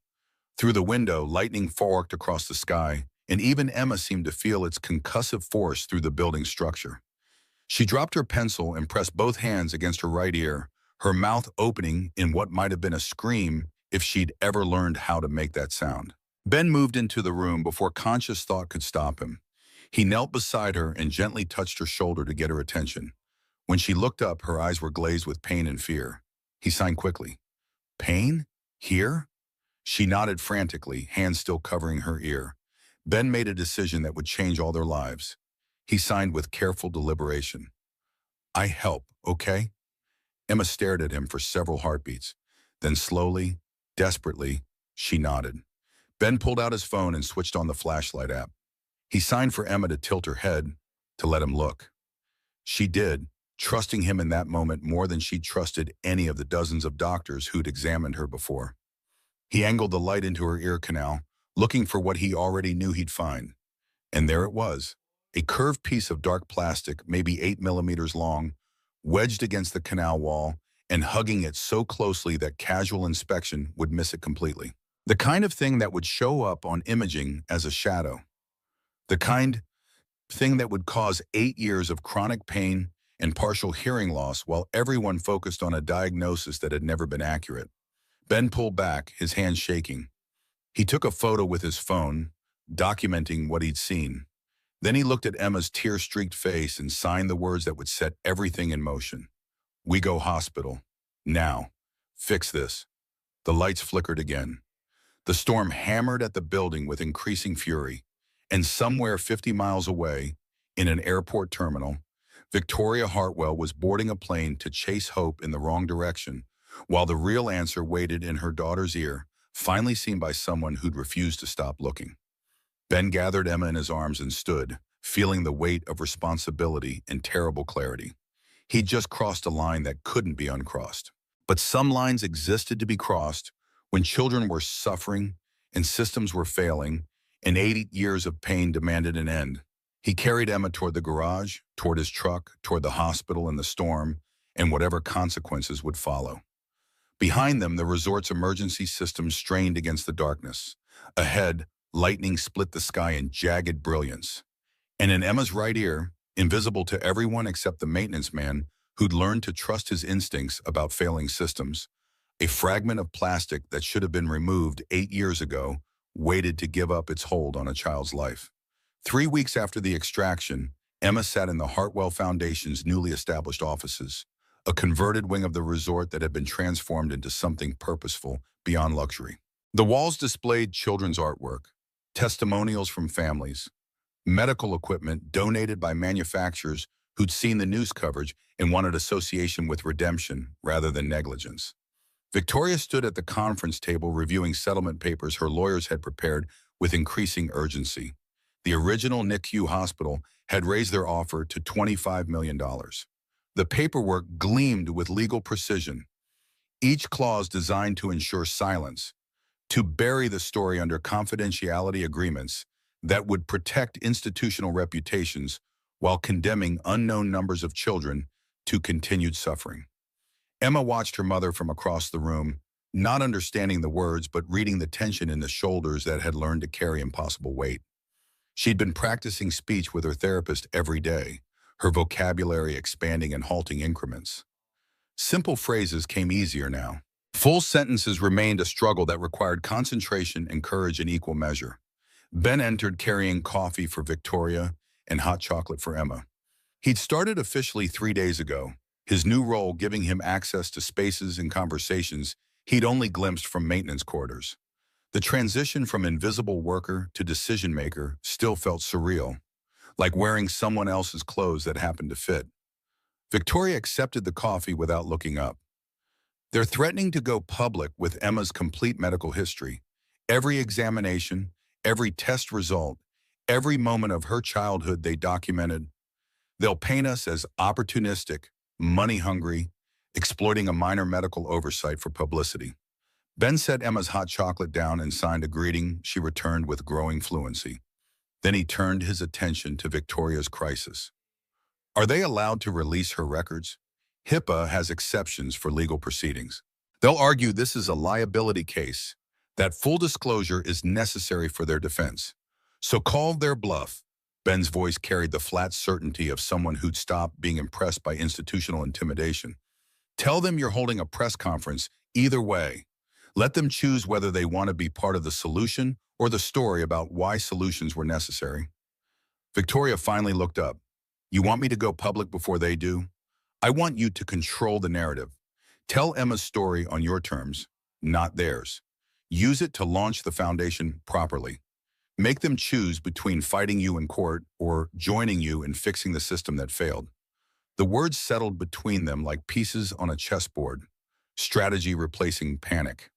Through the window, lightning forked across the sky, and even Emma seemed to feel its concussive force through the building structure. She dropped her pencil and pressed both hands against her right ear, her mouth opening in what might have been a scream if she'd ever learned how to make that sound. Ben moved into the room before conscious thought could stop him. He knelt beside her and gently touched her shoulder to get her attention. When she looked up, her eyes were glazed with pain and fear. He signed quickly. Pain? Here? She nodded frantically, hands still covering her ear. Ben made a decision that would change all their lives. He signed with careful deliberation. I help, okay? Emma stared at him for several heartbeats. Then slowly, desperately, she nodded. Ben pulled out his phone and switched on the flashlight app. He signed for Emma to tilt her head, to let him look. She did, trusting him in that moment more than she'd trusted any of the dozens of doctors who'd examined her before. He angled the light into her ear canal, looking for what he already knew he'd find. And there it was, a curved piece of dark plastic, maybe 8 millimeters long, wedged against the canal wall and hugging it so closely that casual inspection would miss it completely. The kind of thing that would show up on imaging as a shadow. The kind thing that would cause 8 years of chronic pain and partial hearing loss while everyone focused on a diagnosis that had never been accurate. Ben pulled back, his hands shaking. He took a photo with his phone, documenting what he'd seen. Then he looked at Emma's tear-streaked face and signed the words that would set everything in motion. We go hospital. Now. Fix this. The lights flickered again. The storm hammered at the building with increasing fury. And somewhere 50 miles away, in an airport terminal, Victoria Hartwell was boarding a plane to chase hope in the wrong direction, while the real answer waited in her daughter's ear, finally seen by someone who'd refused to stop looking. Ben gathered Emma in his arms and stood, feeling the weight of responsibility and terrible clarity. He'd just crossed a line that couldn't be uncrossed. But some lines existed to be crossed when children were suffering and systems were failing, and 8 years of pain demanded an end. He carried Emma toward the garage, toward his truck, toward the hospital and the storm, and whatever consequences would follow. Behind them, the resort's emergency system strained against the darkness. Ahead, lightning split the sky in jagged brilliance. And in Emma's right ear, invisible to everyone except the maintenance man who'd learned to trust his instincts about failing systems, a fragment of plastic that should have been removed 8 years ago waited to give up its hold on a child's life. 3 weeks after the extraction, Emma sat in the Hartwell Foundation's newly established offices, a converted wing of the resort that had been transformed into something purposeful beyond luxury. The walls displayed children's artwork, testimonials from families, medical equipment donated by manufacturers who'd seen the news coverage and wanted association with redemption rather than negligence. Victoria stood at the conference table reviewing settlement papers her lawyers had prepared with increasing urgency. The original NICU hospital had raised their offer to $25 million. The paperwork gleamed with legal precision, each clause designed to ensure silence, to bury the story under confidentiality agreements that would protect institutional reputations while condemning unknown numbers of children to continued suffering. Emma watched her mother from across the room, not understanding the words but reading the tension in the shoulders that had learned to carry impossible weight. She'd been practicing speech with her therapist every day, her vocabulary expanding in halting increments. Simple phrases came easier now. Full sentences remained a struggle that required concentration and courage in equal measure. Ben entered carrying coffee for Victoria and hot chocolate for Emma. He'd started officially 3 days ago, his new role giving him access to spaces and conversations he'd only glimpsed from maintenance quarters. The transition from invisible worker to decision maker still felt surreal, like wearing someone else's clothes that happened to fit. Victoria accepted the coffee without looking up. They're threatening to go public with Emma's complete medical history. Every examination, every test result, every moment of her childhood they documented. They'll paint us as opportunistic, money-hungry, exploiting a minor medical oversight for publicity. Ben set Emma's hot chocolate down and signed a greeting she returned with growing fluency. Then he turned his attention to Victoria's crisis. Are they allowed to release her records? HIPAA has exceptions for legal proceedings. They'll argue this is a liability case, that full disclosure is necessary for their defense. So call their bluff. Ben's voice carried the flat certainty of someone who'd stopped being impressed by institutional intimidation. Tell them you're holding a press conference either way. Let them choose whether they want to be part of the solution or the story about why solutions were necessary. Victoria finally looked up. You want me to go public before they do? I want you to control the narrative. Tell Emma's story on your terms, not theirs. Use it to launch the foundation properly. Make them choose between fighting you in court or joining you in fixing the system that failed. The words settled between them like pieces on a chessboard, strategy replacing panic.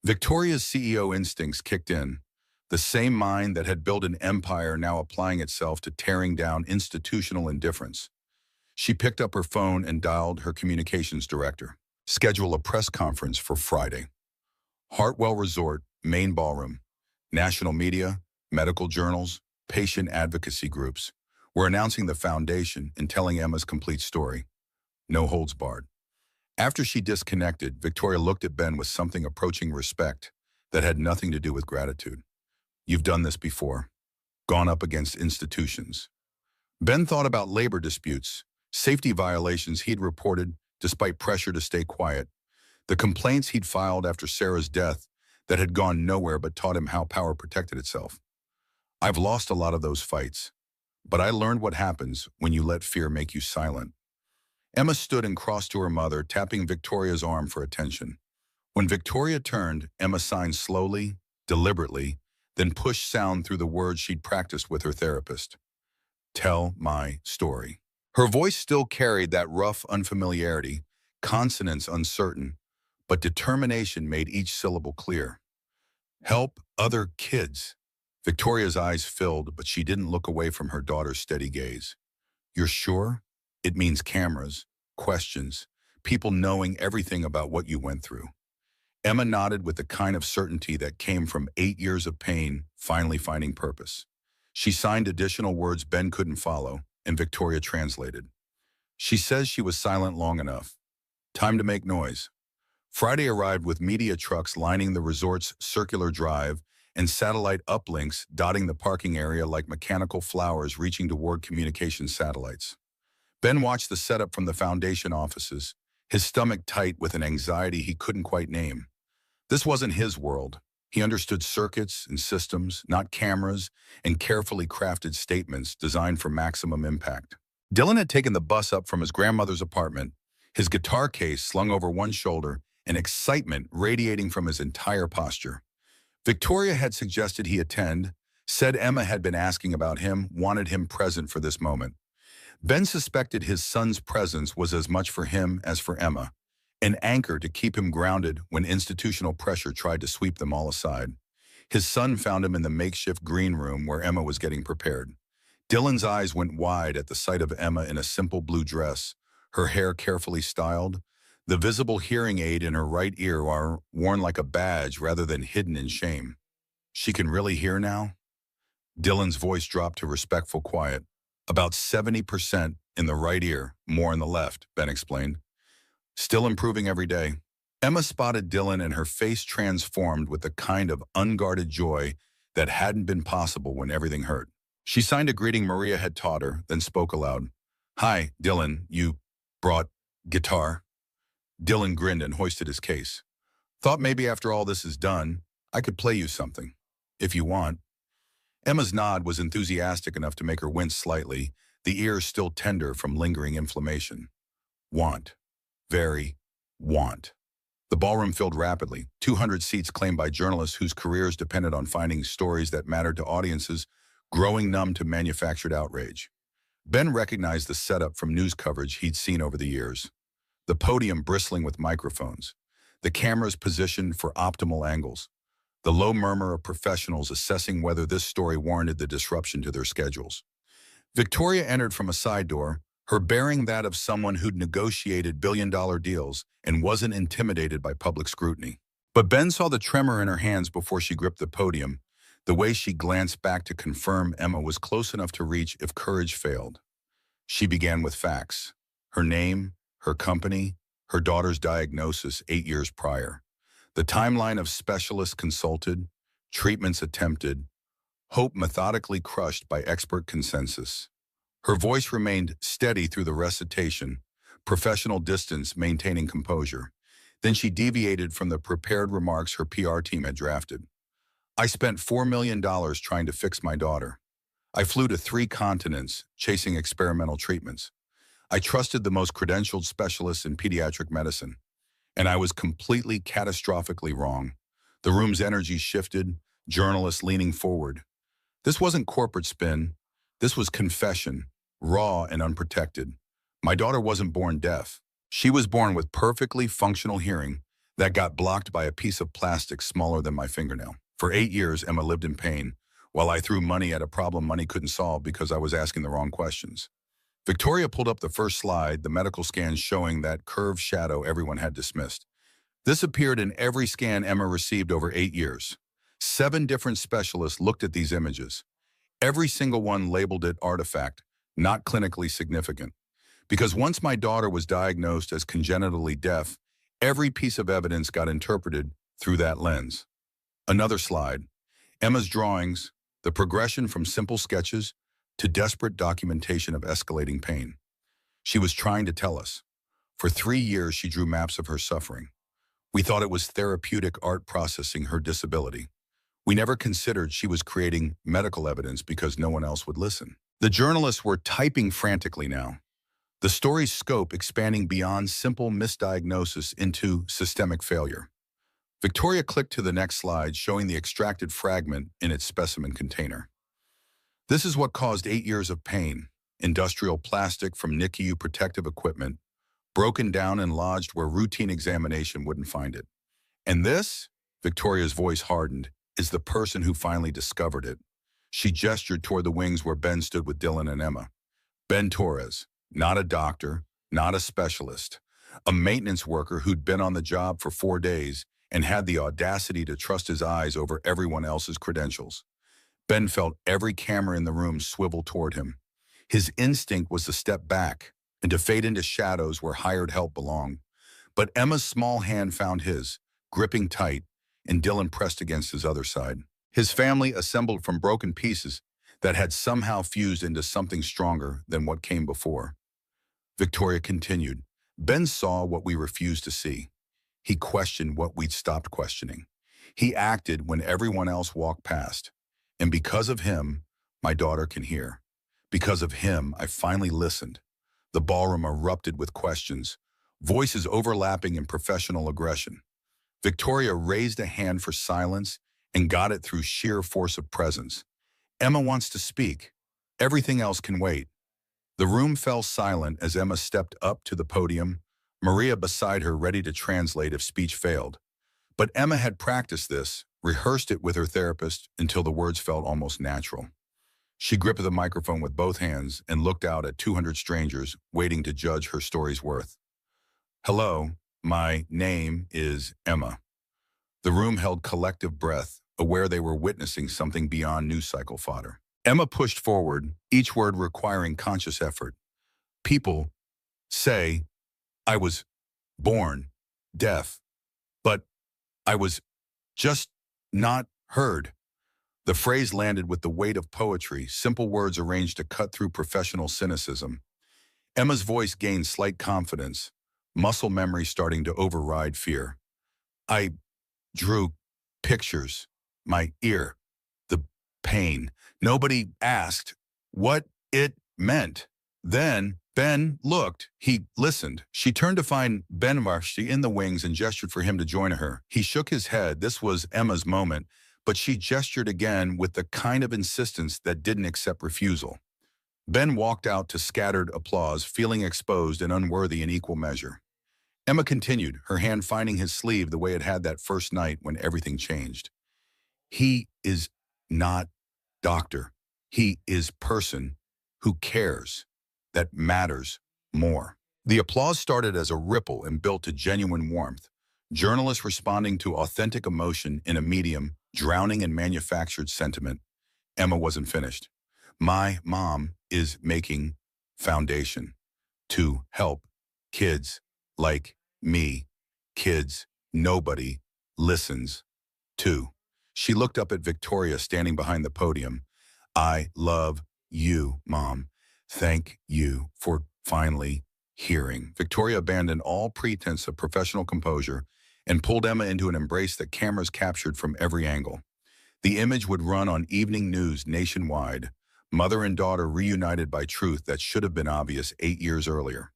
Victoria's CEO instincts kicked in, the same mind that had built an empire now applying itself to tearing down institutional indifference. She picked up her phone and dialed her communications director. Schedule a press conference for Friday. Hartwell Resort, main ballroom. National media, medical journals, patient advocacy groups. We're announcing the foundation and telling Emma's complete story. No holds barred. After she disconnected, Victoria looked at Ben with something approaching respect that had nothing to do with gratitude. You've done this before. Gone up against institutions. Ben thought about labor disputes, safety violations he'd reported despite pressure to stay quiet, the complaints he'd filed after Sarah's death that had gone nowhere but taught him how power protected itself. I've lost a lot of those fights, but I learned what happens when you let fear make you silent. Emma stood and crossed to her mother, tapping Victoria's arm for attention. When Victoria turned, Emma signed slowly, deliberately, then pushed sound through the words she'd practiced with her therapist. Tell my story. Her voice still carried that rough unfamiliarity, consonants uncertain, but determination made each syllable clear. Help other kids. Victoria's eyes filled, but she didn't look away from her daughter's steady gaze. You're sure? It means cameras, questions, people knowing everything about what you went through. Emma nodded with the kind of certainty that came from 8 years of pain finally finding purpose. She signed additional words Ben couldn't follow, and Victoria translated. She says she was silent long enough. Time to make noise. Friday arrived with media trucks lining the resort's circular drive and satellite uplinks dotting the parking area like mechanical flowers reaching toward communication satellites. Ben watched the setup from the foundation offices, his stomach tight with an anxiety he couldn't quite name. This wasn't his world. He understood circuits and systems, not cameras, and carefully crafted statements designed for maximum impact. Dylan had taken the bus up from his grandmother's apartment, his guitar case slung over one shoulder, and excitement radiating from his entire posture. Victoria had suggested he attend, said Emma had been asking about him, wanted him present for this moment. Ben suspected his son's presence was as much for him as for Emma, an anchor to keep him grounded when institutional pressure tried to sweep them all aside. His son found him in the makeshift green room where Emma was getting prepared. Dylan's eyes went wide at the sight of Emma in a simple blue dress, her hair carefully styled, the visible hearing aid in her right ear worn like a badge rather than hidden in shame. She can really hear now? Dylan's voice dropped to respectful quiet. About 70% in the right ear, more in the left, Ben explained. Still improving every day. Emma spotted Dylan and her face transformed with the kind of unguarded joy that hadn't been possible when everything hurt. She signed a greeting Maria had taught her, then spoke aloud. Hi, Dylan, you brought guitar? Dylan grinned and hoisted his case. Thought maybe after all this is done, I could play you something, if you want. Emma's nod was enthusiastic enough to make her wince slightly, the ears still tender from lingering inflammation. Want. Very. Want. The ballroom filled rapidly, 200 seats claimed by journalists whose careers depended on finding stories that mattered to audiences, growing numb to manufactured outrage. Ben recognized the setup from news coverage he'd seen over the years. The podium bristling with microphones, the cameras positioned for optimal angles, the low murmur of professionals assessing whether this story warranted the disruption to their schedules. Victoria entered from a side door, her bearing that of someone who'd negotiated billion-dollar deals and wasn't intimidated by public scrutiny. But Ben saw the tremor in her hands before she gripped the podium, the way she glanced back to confirm Emma was close enough to reach if courage failed. She began with facts. Her name, her company, her daughter's diagnosis 8 years prior. The timeline of specialists consulted, treatments attempted, hope methodically crushed by expert consensus. Her voice remained steady through the recitation, professional distance maintaining composure. Then she deviated from the prepared remarks her PR team had drafted. I spent $4 million trying to fix my daughter. I flew to 3 continents, chasing experimental treatments. I trusted the most credentialed specialists in pediatric medicine. And I was completely catastrophically wrong. The room's energy shifted, journalists leaning forward. This wasn't corporate spin. This was confession, raw and unprotected. My daughter wasn't born deaf. She was born with perfectly functional hearing that got blocked by a piece of plastic smaller than my fingernail. For 8 years, Emma lived in pain, while I threw money at a problem money couldn't solve because I was asking the wrong questions. Victoria pulled up the first slide, the medical scans showing that curved shadow everyone had dismissed. This appeared in every scan Emma received over 8 years. 7 different specialists looked at these images. Every single one labeled it artifact, not clinically significant. Because once my daughter was diagnosed as congenitally deaf, every piece of evidence got interpreted through that lens. Another slide. Emma's drawings, the progression from simple sketches to desperate documentation of escalating pain. She was trying to tell us. For 3 years, she drew maps of her suffering. We thought it was therapeutic art processing her disability. We never considered she was creating medical evidence because no one else would listen. The journalists were typing frantically now. The story's scope expanding beyond simple misdiagnosis into systemic failure. Victoria clicked to the next slide, showing the extracted fragment in its specimen container. This is what caused 8 years of pain. Industrial plastic from NICU protective equipment, broken down and lodged where routine examination wouldn't find it. And this, Victoria's voice hardened, is the person who finally discovered it. She gestured toward the wings where Ben stood with Dylan and Emma. Ben Torres, not a doctor, not a specialist, a maintenance worker who'd been on the job for 4 days and had the audacity to trust his eyes over everyone else's credentials. Ben felt every camera in the room swivel toward him. His instinct was to step back and to fade into shadows where hired help belonged. But Emma's small hand found his, gripping tight, and Dylan pressed against his other side. His family assembled from broken pieces that had somehow fused into something stronger than what came before. Victoria continued. Ben saw what we refused to see. He questioned what we'd stopped questioning. He acted when everyone else walked past. And because of him, my daughter can hear. Because of him, I finally listened. The ballroom erupted with questions, voices overlapping in professional aggression. Victoria raised a hand for silence and got it through sheer force of presence. Emma wants to speak. Everything else can wait. The room fell silent as Emma stepped up to the podium, Maria beside her ready to translate if speech failed. But Emma had practiced this, rehearsed it with her therapist until the words felt almost natural. She gripped the microphone with both hands and looked out at 200 strangers waiting to judge her story's worth. Hello, my name is Emma. The room held collective breath, aware they were witnessing something beyond news cycle fodder. Emma pushed forward, each word requiring conscious effort. People say I was born deaf, but I was just not heard. The phrase landed with the weight of poetry, simple words arranged to cut through professional cynicism. Emma's voice gained slight confidence, muscle memory starting to override fear. I drew pictures, my ear, the pain. Nobody asked what it meant. Then Ben looked. He listened. She turned to find Ben Varshti in the wings and gestured for him to join her. He shook his head. This was Emma's moment, but she gestured again with the kind of insistence that didn't accept refusal. Ben walked out to scattered applause, feeling exposed and unworthy in equal measure. Emma continued, her hand finding his sleeve the way it had that first night when everything changed. He is not doctor. He is person who cares. That matters more. The applause started as a ripple and built to genuine warmth. Journalists responding to authentic emotion in a medium drowning in manufactured sentiment. Emma wasn't finished. My mom is making foundation to help kids like me, kids nobody listens to. She looked up at Victoria standing behind the podium. I love you, Mom. Thank you for finally hearing. Victoria abandoned all pretense of professional composure and pulled Emma into an embrace that cameras captured from every angle. The image would run on evening news nationwide, mother and daughter reunited by truth that should have been obvious 8 years earlier.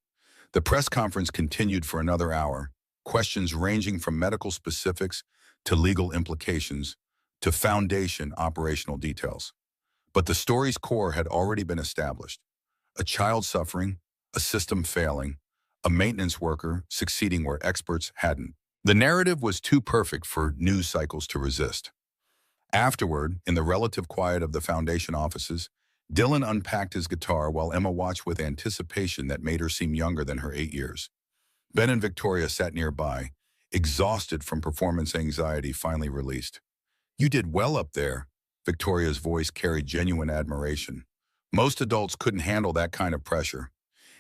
The press conference continued for another hour, questions ranging from medical specifics to legal implications to foundation operational details. But the story's core had already been established. A child suffering, a system failing, a maintenance worker succeeding where experts hadn't. The narrative was too perfect for news cycles to resist. Afterward, in the relative quiet of the foundation offices, Dylan unpacked his guitar while Emma watched with anticipation that made her seem younger than her 8 years. Ben and Victoria sat nearby, exhausted from performance anxiety finally released. You did well up there. Victoria's voice carried genuine admiration. Most adults couldn't handle that kind of pressure.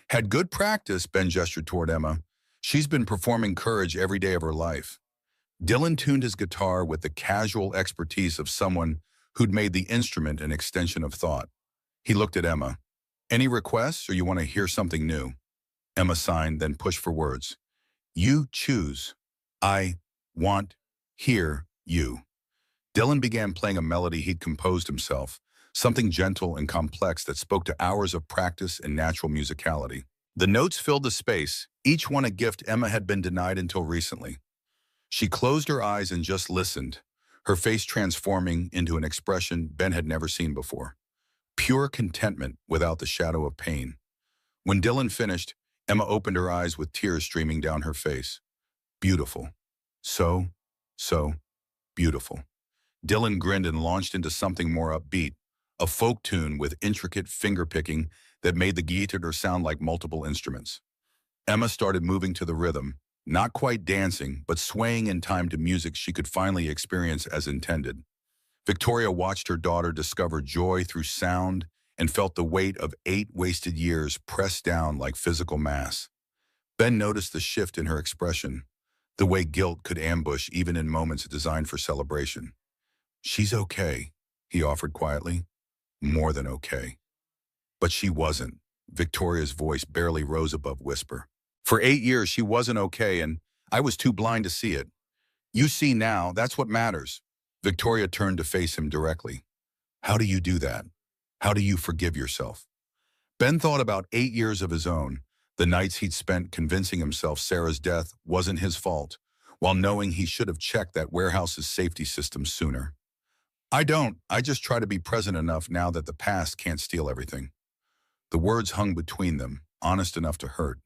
Had good practice, Ben gestured toward Emma. She's been performing courage every day of her life. Dylan tuned his guitar with the casual expertise of someone who'd made the instrument an extension of thought. He looked at Emma. Any requests, or you want to hear something new? Emma signed, then pushed for words. You choose. I want hear you. Dylan began playing a melody he'd composed himself, something gentle and complex that spoke to hours of practice and natural musicality. The notes filled the space, each one a gift Emma had been denied until recently. She closed her eyes and just listened, her face transforming into an expression Ben had never seen before. Pure contentment without the shadow of pain. When Dylan finished, Emma opened her eyes with tears streaming down her face. Beautiful. So beautiful. Dylan grinned and launched into something more upbeat, a folk tune with intricate finger-picking that made the guitar sound like multiple instruments. Emma started moving to the rhythm, not quite dancing, but swaying in time to music she could finally experience as intended. Victoria watched her daughter discover joy through sound and felt the weight of 8 wasted years pressed down like physical mass. Ben noticed the shift in her expression, the way guilt could ambush even in moments designed for celebration. She's okay, he offered quietly. More than okay. But she wasn't. Victoria's voice barely rose above whisper. For 8 years, she wasn't okay, and I was too blind to see it. You see now, that's what matters. Victoria turned to face him directly. How do you do that? How do you forgive yourself? Ben thought about 8 years of his own, the nights he'd spent convincing himself Sarah's death wasn't his fault, while knowing he should have checked that warehouse's safety system sooner. I just try to be present enough now that the past can't steal everything. The words hung between them, honest enough to hurt.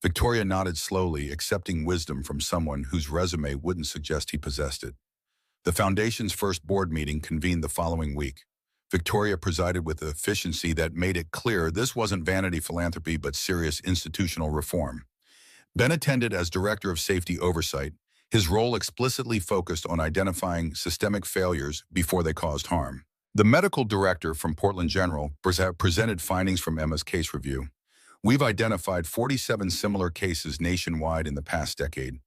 Victoria nodded slowly, accepting wisdom from someone whose resume wouldn't suggest he possessed it. The Foundation's first board meeting convened the following week. Victoria presided with an efficiency that made it clear this wasn't vanity philanthropy but serious institutional reform. Ben attended as Director of Safety Oversight. His role explicitly focused on identifying systemic failures before they caused harm. The medical director from Portland General presented findings from Emma's case review. We've identified 47 similar cases nationwide in the past decade.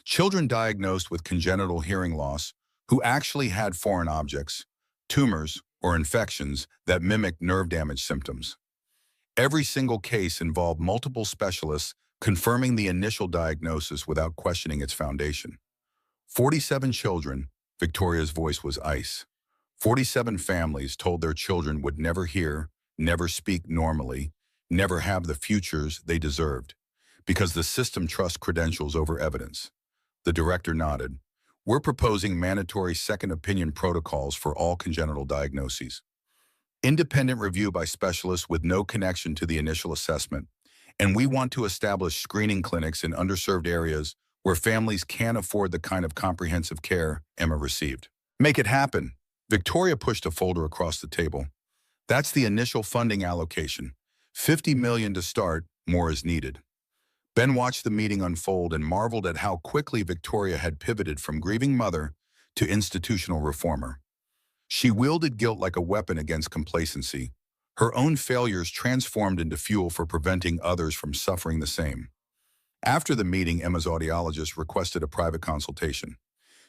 Children diagnosed with congenital hearing loss who actually had foreign objects, tumors, or infections that mimic nerve damage symptoms. Every single case involved multiple specialists confirming the initial diagnosis without questioning its foundation. 47 children, Victoria's voice was ice. 47 families told their children would never hear, never speak normally, never have the futures they deserved, because the system trusts credentials over evidence. The director nodded. We're proposing mandatory second opinion protocols for all congenital diagnoses. Independent review by specialists with no connection to the initial assessment. And we want to establish screening clinics in underserved areas where families can't afford the kind of comprehensive care Emma received. Make it happen. Victoria pushed a folder across the table. That's the initial funding allocation. $50 million to start, more is needed. Ben watched the meeting unfold and marveled at how quickly Victoria had pivoted from grieving mother to institutional reformer. She wielded guilt like a weapon against complacency. Her own failures transformed into fuel for preventing others from suffering the same. After the meeting, Emma's audiologist requested a private consultation.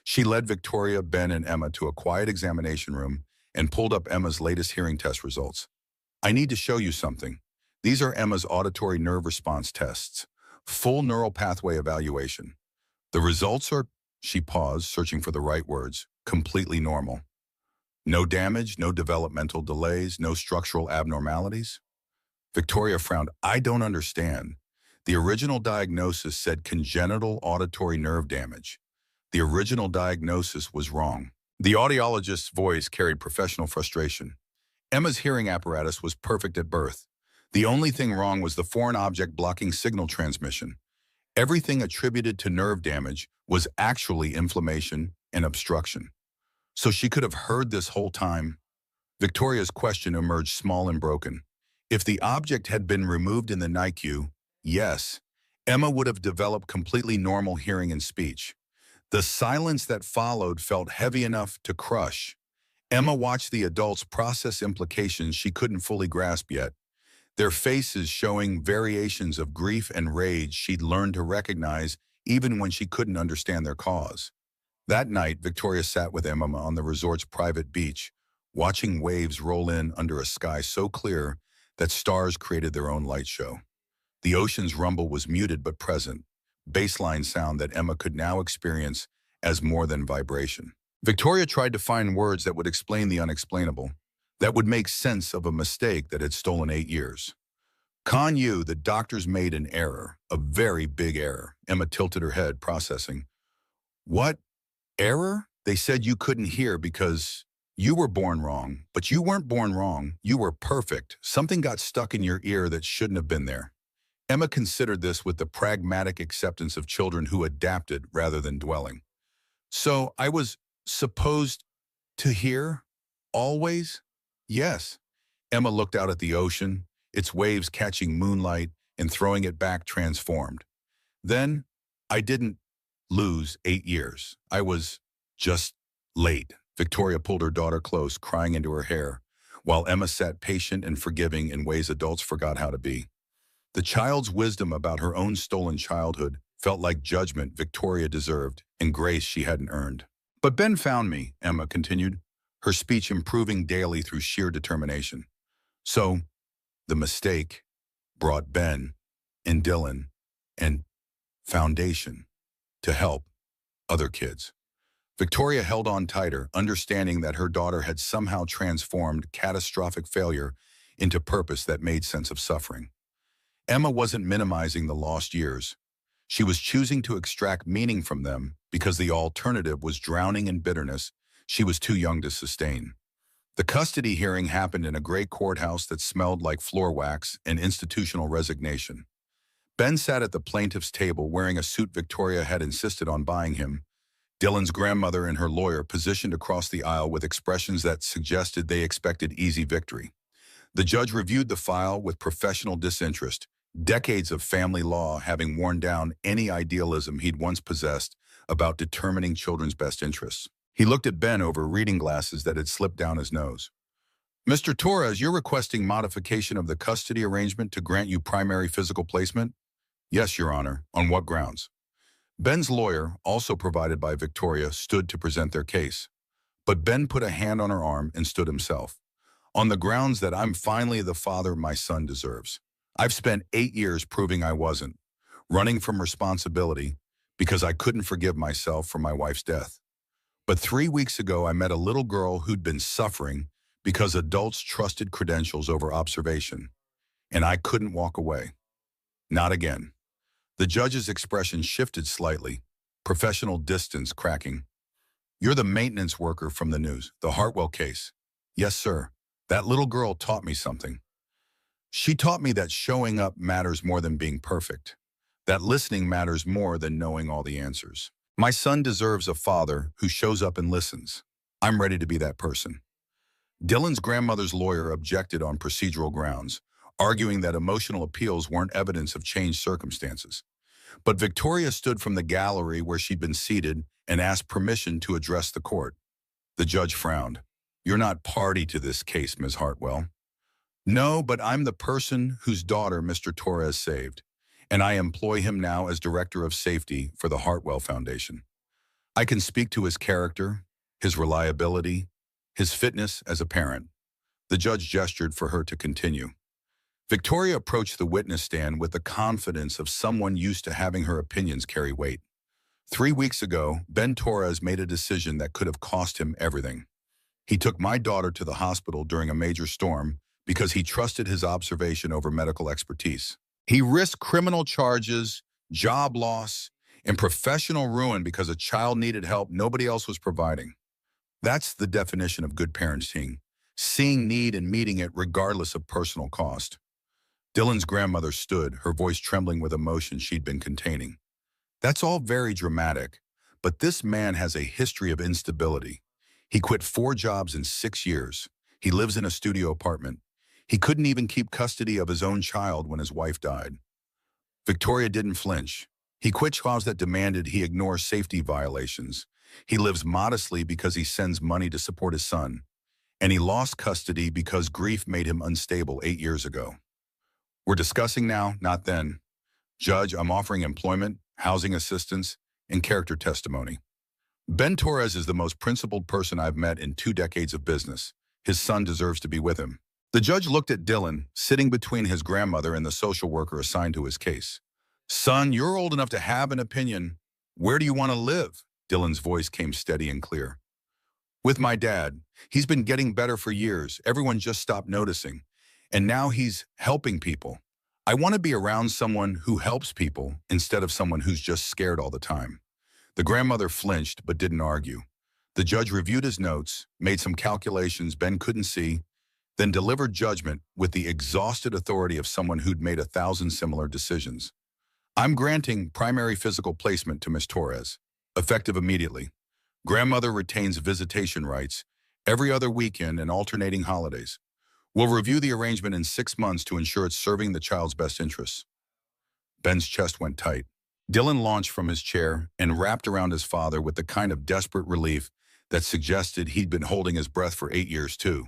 She led Victoria, Ben, and Emma to a quiet examination room and pulled up Emma's latest hearing test results. I need to show you something. These are Emma's auditory nerve response tests. Full neural pathway evaluation. The results are, she paused, searching for the right words, completely normal. No damage, no developmental delays, no structural abnormalities. Victoria frowned. I don't understand. The original diagnosis said congenital auditory nerve damage. The original diagnosis was wrong. The audiologist's voice carried professional frustration. Emma's hearing apparatus was perfect at birth. The only thing wrong was the foreign object blocking signal transmission. Everything attributed to nerve damage was actually inflammation and obstruction. So she could have heard this whole time. Victoria's question emerged small and broken. If the object had been removed in the NICU, yes, Emma would have developed completely normal hearing and speech. The silence that followed felt heavy enough to crush. Emma watched the adults process implications she couldn't fully grasp yet, their faces showing variations of grief and rage she'd learned to recognize even when she couldn't understand their cause. That night, Victoria sat with Emma on the resort's private beach, watching waves roll in under a sky so clear that stars created their own light show. The ocean's rumble was muted but present, baseline sound that Emma could now experience as more than vibration. Victoria tried to find words that would explain the unexplainable, that would make sense of a mistake that had stolen 8 years. The doctors made an error, a very big error. Emma tilted her head, processing. What? Error? They said you couldn't hear because you were born wrong, but you weren't born wrong. You were perfect. Something got stuck in your ear that shouldn't have been there. Emma considered this with the pragmatic acceptance of children who adapted rather than dwelling. So I was supposed to hear? Always? Yes. Emma looked out at the ocean, its waves catching moonlight and throwing it back transformed. Then, I didn't lose 8 years. I was just late. Victoria pulled her daughter close, crying into her hair, while Emma sat patient and forgiving in ways adults forgot how to be. The child's wisdom about her own stolen childhood felt like judgment Victoria deserved and grace she hadn't earned. But Ben found me, Emma continued, her speech improving daily through sheer determination. So, the mistake brought Ben and Dylan and Foundation to help other kids. Victoria held on tighter, understanding that her daughter had somehow transformed catastrophic failure into purpose that made sense of suffering. Emma wasn't minimizing the lost years. She was choosing to extract meaning from them because the alternative was drowning in bitterness she was too young to sustain. The custody hearing happened in a gray courthouse that smelled like floor wax and institutional resignation. Ben sat at the plaintiff's table wearing a suit Victoria had insisted on buying him. Dylan's grandmother and her lawyer positioned across the aisle with expressions that suggested they expected easy victory. The judge reviewed the file with professional disinterest, decades of family law having worn down any idealism he'd once possessed about determining children's best interests. He looked at Ben over reading glasses that had slipped down his nose. "Mr. Torres, you're requesting modification of the custody arrangement to grant you primary physical placement?" "Yes, Your Honor. On what grounds?" Ben's lawyer, also provided by Victoria, stood to present their case. But Ben put a hand on her arm and stood himself. "On the grounds that I'm finally the father my son deserves. I've spent 8 years proving I wasn't, running from responsibility because I couldn't forgive myself for my wife's death. But 3 weeks ago I met a little girl who'd been suffering because adults trusted credentials over observation, and I couldn't walk away. Not again." The judge's expression shifted slightly, professional distance cracking. "You're the maintenance worker from the news, the Hartwell case." "Yes, sir. That little girl taught me something. She taught me that showing up matters more than being perfect, that listening matters more than knowing all the answers. My son deserves a father who shows up and listens. I'm ready to be that person." Dylan's grandmother's lawyer objected on procedural grounds, arguing that emotional appeals weren't evidence of changed circumstances. But Victoria stood from the gallery where she'd been seated and asked permission to address the court. The judge frowned. "You're not party to this case, Ms. Hartwell." "No, but I'm the person whose daughter Mr. Torres saved, and I employ him now as Director of Safety for the Hartwell Foundation. I can speak to his character, his reliability, his fitness as a parent." The judge gestured for her to continue. Victoria approached the witness stand with the confidence of someone used to having her opinions carry weight. 3 weeks ago, Ben Torres made a decision that could have cost him everything. He took my daughter to the hospital during a major storm because he trusted his observation over medical expertise. He risked criminal charges, job loss, and professional ruin because a child needed help nobody else was providing. That's the definition of good parenting, seeing need and meeting it regardless of personal cost. Dylan's grandmother stood, her voice trembling with emotion she'd been containing. "That's all very dramatic, but this man has a history of instability. He quit 4 jobs in 6 years. He lives in a studio apartment. He couldn't even keep custody of his own child when his wife died." Victoria didn't flinch. "He quit jobs that demanded he ignore safety violations. He lives modestly because he sends money to support his son. And he lost custody because grief made him unstable 8 years ago. We're discussing now, not then. Judge, I'm offering employment, housing assistance, and character testimony. Ben Torres is the most principled person I've met in 2 decades of business. His son deserves to be with him." The judge looked at Dylan, sitting between his grandmother and the social worker assigned to his case. "Son, you're old enough to have an opinion. Where do you want to live?" Dylan's voice came steady and clear. "With my dad. He's been getting better for years. Everyone just stopped noticing. And now he's helping people. I want to be around someone who helps people instead of someone who's just scared all the time." The grandmother flinched but didn't argue. The judge reviewed his notes, made some calculations Ben couldn't see, then delivered judgment with the exhausted authority of someone who'd made 1,000 similar decisions. "I'm granting primary physical placement to Miss Torres, effective immediately. Grandmother retains visitation rights every other weekend and alternating holidays. We'll review the arrangement in 6 months to ensure it's serving the child's best interests." Ben's chest went tight. Dylan launched from his chair and wrapped around his father with the kind of desperate relief that suggested he'd been holding his breath for 8 years too.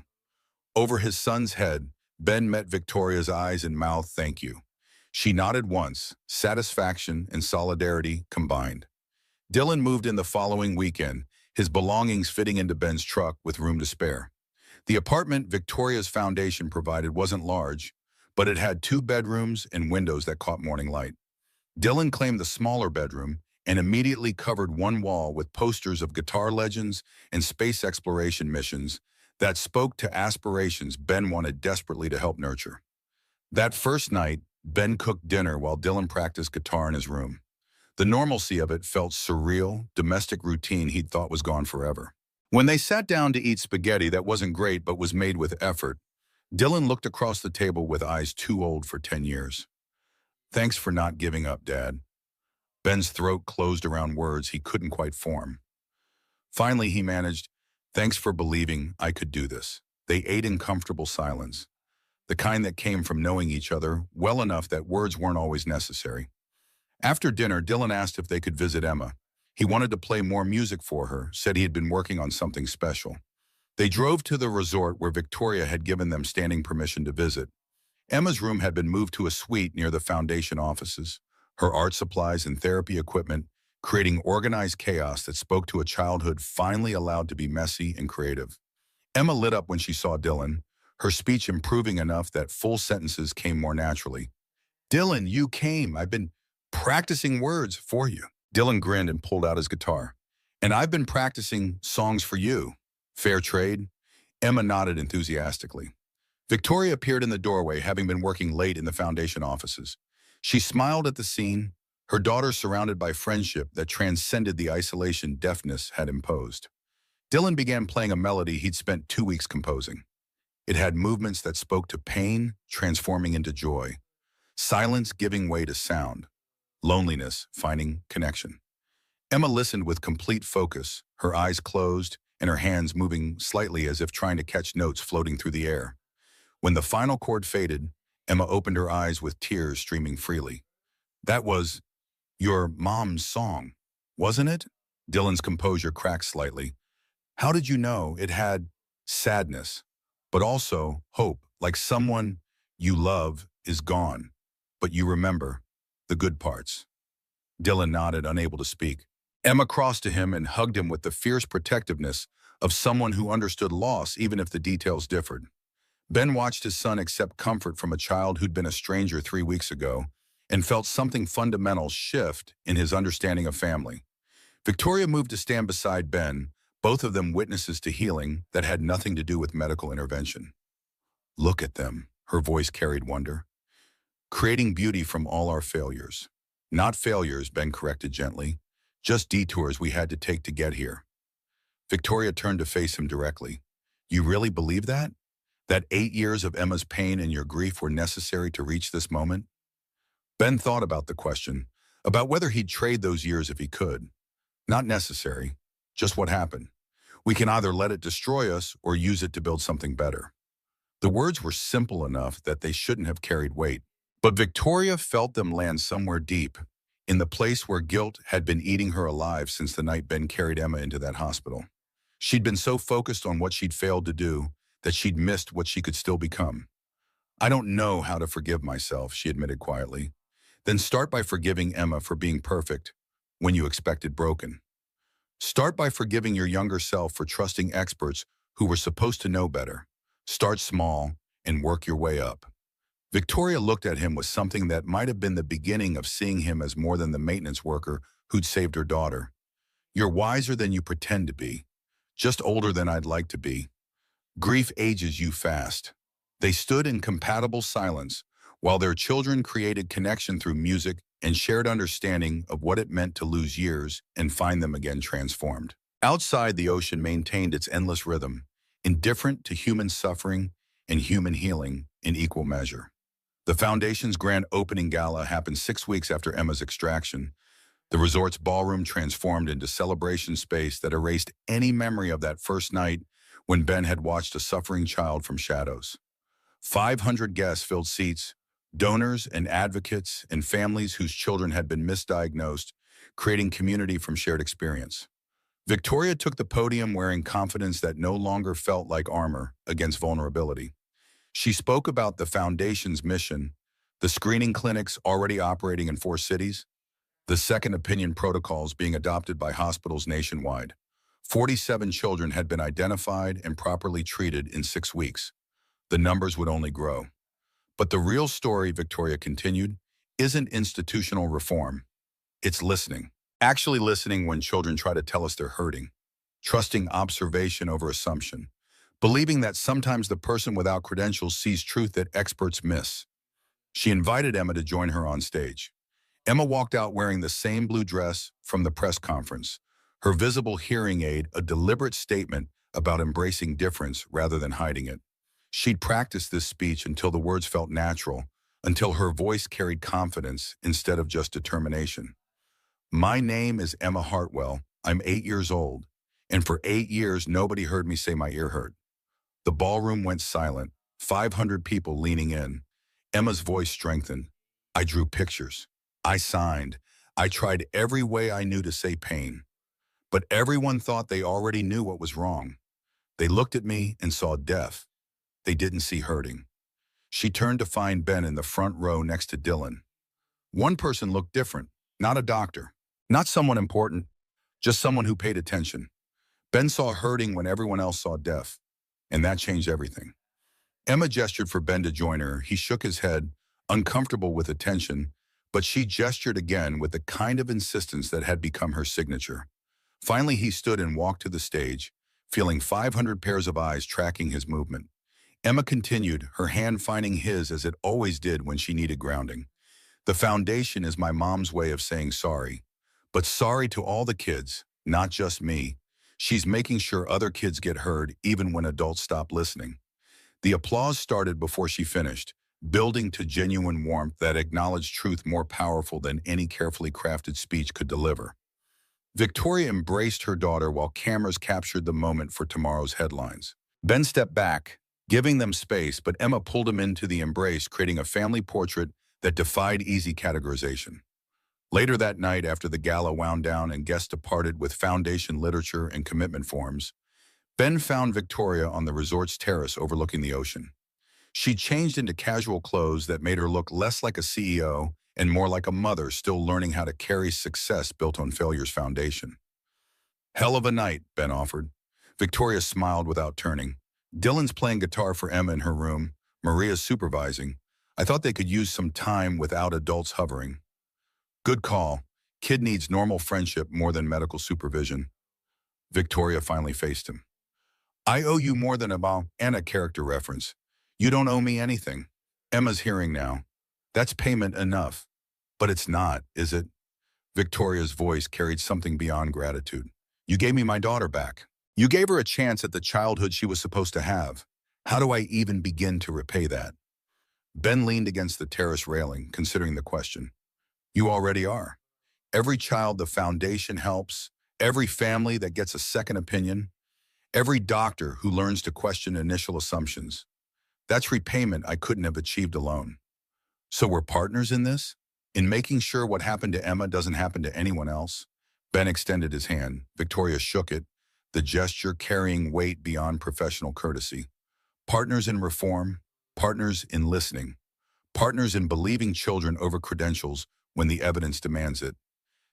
Over his son's head, Ben met Victoria's eyes and mouthed "thank you." She nodded once, satisfaction and solidarity combined. Dylan moved in the following weekend, his belongings fitting into Ben's truck with room to spare. The apartment Victoria's foundation provided wasn't large, but it had 2 bedrooms and windows that caught morning light. Dylan claimed the smaller bedroom and immediately covered one wall with posters of guitar legends and space exploration missions that spoke to aspirations Ben wanted desperately to help nurture. That first night, Ben cooked dinner while Dylan practiced guitar in his room. The normalcy of it felt surreal, domestic routine he'd thought was gone forever. When they sat down to eat spaghetti that wasn't great but was made with effort, Dylan looked across the table with eyes too old for 10 years. Thanks for not giving up, Dad. Ben's throat closed around words he couldn't quite form. Finally, he managed, thanks for believing I could do this. They ate in comfortable silence, the kind that came from knowing each other well enough that words weren't always necessary. After dinner, Dylan asked if they could visit Emma. He wanted to play more music for her, said he had been working on something special. They drove to the resort where Victoria had given them standing permission to visit. Emma's room had been moved to a suite near the foundation offices, her art supplies and therapy equipment creating organized chaos that spoke to a childhood finally allowed to be messy and creative. Emma lit up when she saw Dylan, her speech improving enough that full sentences came more naturally. Dylan, you came. I've been practicing words for you. Dylan grinned and pulled out his guitar. And I've been practicing songs for you. Fair trade? Emma nodded enthusiastically. Victoria appeared in the doorway, having been working late in the foundation offices. She smiled at the scene, her daughter surrounded by friendship that transcended the isolation deafness had imposed. Dylan began playing a melody he'd spent 2 weeks composing. It had movements that spoke to pain, transforming into joy. Silence giving way to sound. Loneliness finding connection. Emma listened with complete focus, her eyes closed and her hands moving slightly as if trying to catch notes floating through the air. When the final chord faded, Emma opened her eyes with tears streaming freely. That was your mom's song, wasn't it? Dylan's composure cracked slightly. How did you know it had sadness, but also hope, like someone you love is gone, but you remember the good parts? Dylan nodded, unable to speak. Emma crossed to him and hugged him with the fierce protectiveness of someone who understood loss even if the details differed. Ben watched his son accept comfort from a child who'd been a stranger 3 weeks ago and felt something fundamental shift in his understanding of family. Victoria moved to stand beside Ben, both of them witnesses to healing that had nothing to do with medical intervention. Look at them, her voice carried wonder. Creating beauty from all our failures. Not failures, Ben corrected gently, just detours we had to take to get here. Victoria turned to face him directly. You really believe that? That 8 years of Emma's pain and your grief were necessary to reach this moment? Ben thought about the question, about whether he'd trade those years if he could. Not necessary, just what happened. We can either let it destroy us or use it to build something better. The words were simple enough that they shouldn't have carried weight. But Victoria felt them land somewhere deep, in the place where guilt had been eating her alive since the night Ben carried Emma into that hospital. She'd been so focused on what she'd failed to do that she'd missed what she could still become. I don't know how to forgive myself, she admitted quietly. Then start by forgiving Emma for being perfect when you expected broken. Start by forgiving your younger self for trusting experts who were supposed to know better. Start small and work your way up. Victoria looked at him with something that might have been the beginning of seeing him as more than the maintenance worker who'd saved her daughter. You're wiser than you pretend to be, just older than I'd like to be. Grief ages you fast. They stood in compatible silence while their children created connection through music and shared understanding of what it meant to lose years and find them again transformed. Outside, the ocean maintained its endless rhythm, indifferent to human suffering and human healing in equal measure. The Foundation's grand opening gala happened 6 weeks after Emma's extraction. The resort's ballroom transformed into celebration space that erased any memory of that first night when Ben had watched a suffering child from shadows. 500 guests filled seats, donors and advocates and families whose children had been misdiagnosed, creating community from shared experience. Victoria took the podium wearing confidence that no longer felt like armor against vulnerability. She spoke about the Foundation's mission, the screening clinics already operating in 4 cities, the second opinion protocols being adopted by hospitals nationwide. 47 children had been identified and properly treated in 6 weeks. The numbers would only grow. But the real story, Victoria continued, isn't institutional reform. It's listening. Actually listening when children try to tell us they're hurting. Trusting observation over assumption. Believing that sometimes the person without credentials sees truth that experts miss. She invited Emma to join her on stage. Emma walked out wearing the same blue dress from the press conference, Her visible hearing aid a deliberate statement about embracing difference rather than hiding it. She'd practiced this speech until the words felt natural, until her voice carried confidence instead of just determination. My name is Emma Hartwell. I'm 8 years old. And for 8 years, nobody heard me say my ear hurt. The ballroom went silent, 500 people leaning in. Emma's voice strengthened. I drew pictures. I signed. I tried every way I knew to say pain. But everyone thought they already knew what was wrong. They looked at me and saw death. They didn't see hurting. She turned to find Ben in the front row next to Dylan. One person looked different, not a doctor, not someone important, just someone who paid attention. Ben saw hurting when everyone else saw death, and that changed everything. Emma gestured for Ben to join her. He shook his head, uncomfortable with attention, but she gestured again with the kind of insistence that had become her signature. Finally, he stood and walked to the stage, feeling 500 pairs of eyes tracking his movement. Emma continued, her hand finding his as it always did when she needed grounding. The foundation is my mom's way of saying sorry, but sorry to all the kids, not just me. She's making sure other kids get heard even when adults stop listening. The applause started before she finished, building to genuine warmth that acknowledged truth more powerful than any carefully crafted speech could deliver. Victoria embraced her daughter while cameras captured the moment for tomorrow's headlines. Ben stepped back, giving them space, but Emma pulled him into the embrace, creating a family portrait that defied easy categorization. Later that night, after the gala wound down and guests departed with foundation literature and commitment forms, Ben found Victoria on the resort's terrace overlooking the ocean. She changed into casual clothes that made her look less like a CEO and more like a mother still learning how to carry success built on failure's foundation. Hell of a night, Ben offered. Victoria smiled without turning. Dylan's playing guitar for Emma in her room. Maria's supervising. I thought they could use some time without adults hovering. Good call. Kid needs normal friendship more than medical supervision. Victoria finally faced him. I owe you more than a bow and a character reference. You don't owe me anything. Emma's hearing now. That's payment enough. But it's not, is it? Victoria's voice carried something beyond gratitude. You gave me my daughter back. You gave her a chance at the childhood she was supposed to have. How do I even begin to repay that? Ben leaned against the terrace railing, considering the question. You already are. Every child the foundation helps, every family that gets a second opinion, every doctor who learns to question initial assumptions. That's repayment I couldn't have achieved alone. So we're partners in this? In making sure what happened to Emma doesn't happen to anyone else? Ben extended his hand. Victoria shook it, the gesture carrying weight beyond professional courtesy. Partners in reform, partners in listening, partners in believing children over credentials when the evidence demands it.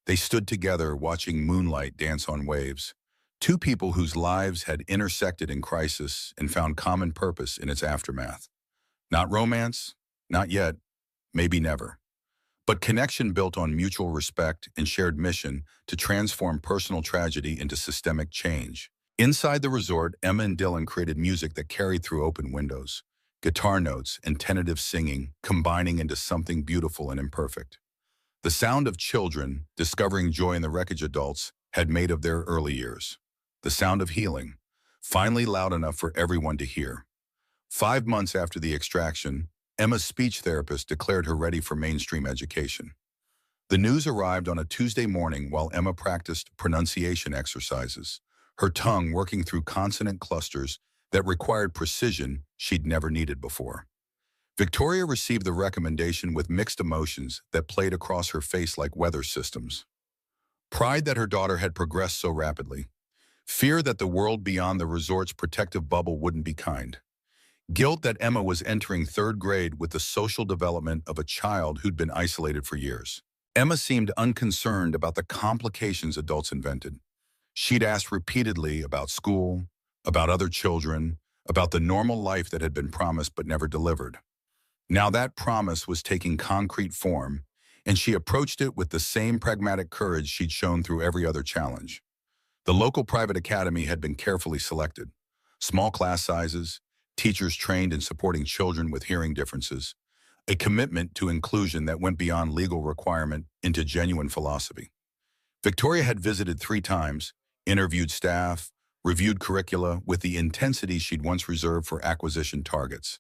They stood together watching moonlight dance on waves. Two people whose lives had intersected in crisis and found common purpose in its aftermath. Not romance, not yet, maybe never. But connection built on mutual respect and shared mission to transform personal tragedy into systemic change. Inside the resort, Emma and Dylan created music that carried through open windows. Guitar notes and tentative singing combining into something beautiful and imperfect. The sound of children discovering joy in the wreckage adults had made of their early years. The sound of healing, finally loud enough for everyone to hear. 5 months after the extraction, Emma's speech therapist declared her ready for mainstream education. The news arrived on a Tuesday morning while Emma practiced pronunciation exercises, her tongue working through consonant clusters that required precision she'd never needed before. Victoria received the recommendation with mixed emotions that played across her face like weather systems. Pride that her daughter had progressed so rapidly. Fear that the world beyond the resort's protective bubble wouldn't be kind. Guilt that Emma was entering 3rd grade with the social development of a child who'd been isolated for years. Emma seemed unconcerned about the complications adults invented. She'd asked repeatedly about school, about other children, about the normal life that had been promised but never delivered. Now that promise was taking concrete form, and she approached it with the same pragmatic courage she'd shown through every other challenge. The local private academy had been carefully selected. Small class sizes, teachers trained in supporting children with hearing differences, a commitment to inclusion that went beyond legal requirement into genuine philosophy. Victoria had visited 3 times, interviewed staff, reviewed curricula with the intensity she'd once reserved for acquisition targets.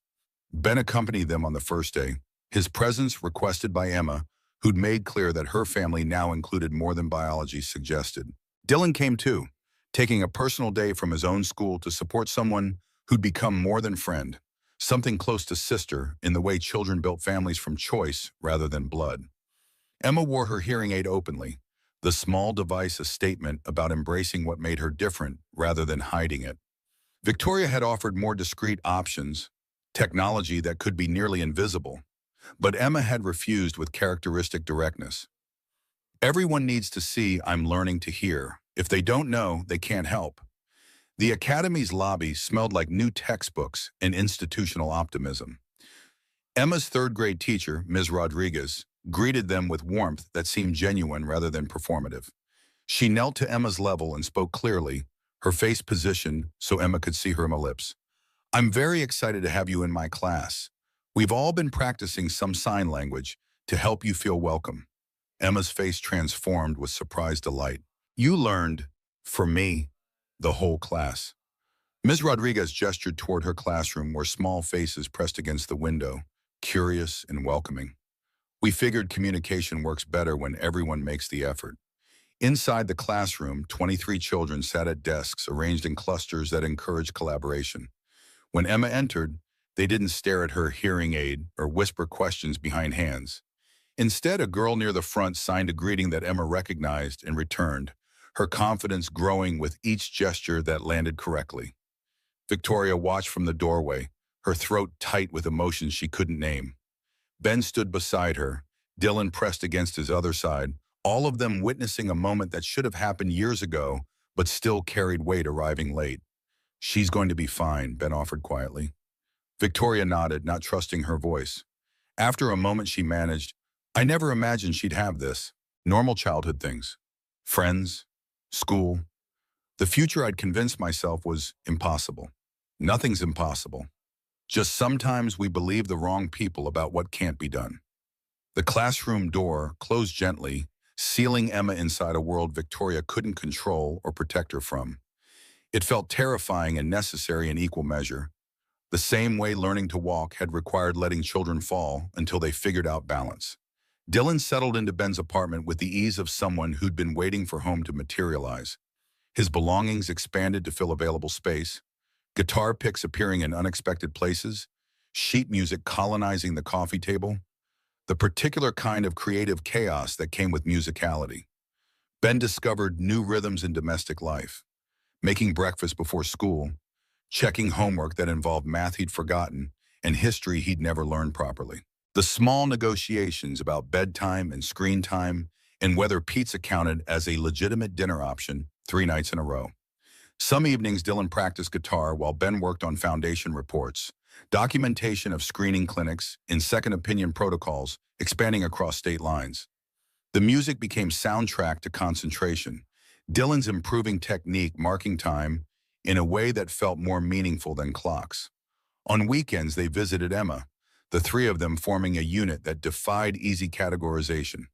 Ben accompanied them on the first day, his presence requested by Emma, who'd made clear that her family now included more than biology suggested. Dylan came too, taking a personal day from his own school to support someone who'd become more than friend, something close to sister in the way children built families from choice rather than blood. Emma wore her hearing aid openly, the small device a statement about embracing what made her different rather than hiding it. Victoria had offered more discreet options, technology that could be nearly invisible, but Emma had refused with characteristic directness. Everyone needs to see I'm learning to hear. If they don't know, they can't help. The Academy's lobby smelled like new textbooks and institutional optimism. Emma's third-grade teacher, Ms. Rodriguez, greeted them with warmth that seemed genuine rather than performative. She knelt to Emma's level and spoke clearly, her face positioned so Emma could see her lips. I'm very excited to have you in my class. We've all been practicing some sign language to help you feel welcome. Emma's face transformed with surprised delight. You learned, for me, the whole class. Ms. Rodriguez gestured toward her classroom where small faces pressed against the window, curious and welcoming. We figured communication works better when everyone makes the effort. Inside the classroom, 23 children sat at desks arranged in clusters that encouraged collaboration. When Emma entered, they didn't stare at her hearing aid or whisper questions behind hands. Instead, a girl near the front signed a greeting that Emma recognized and returned, her confidence growing with each gesture that landed correctly. Victoria watched from the doorway, her throat tight with emotions she couldn't name. Ben stood beside her, Dylan pressed against his other side, all of them witnessing a moment that should have happened years ago, but still carried weight arriving late. She's going to be fine, Ben offered quietly. Victoria nodded, not trusting her voice. After a moment she managed, I never imagined she'd have this. Normal childhood things. Friends, school. The future I'd convinced myself was impossible. Nothing's impossible. Just sometimes we believe the wrong people about what can't be done. The classroom door closed gently, sealing Emma inside a world Victoria couldn't control or protect her from. It felt terrifying and necessary in equal measure, the same way learning to walk had required letting children fall until they figured out balance. Dylan settled into Ben's apartment with the ease of someone who'd been waiting for home to materialize. His belongings expanded to fill available space, guitar picks appearing in unexpected places, sheet music colonizing the coffee table, the particular kind of creative chaos that came with musicality. Ben discovered new rhythms in domestic life, making breakfast before school, checking homework that involved math he'd forgotten and history he'd never learned properly. The small negotiations about bedtime and screen time and whether pizza counted as a legitimate dinner option 3 nights in a row. Some evenings Dylan practiced guitar while Ben worked on foundation reports, documentation of screening clinics, and second opinion protocols expanding across state lines. The music became soundtrack to concentration, Dylan's improving technique marking time in a way that felt more meaningful than clocks. On weekends, they visited Emma, the 3 of them forming a unit that defied easy categorization.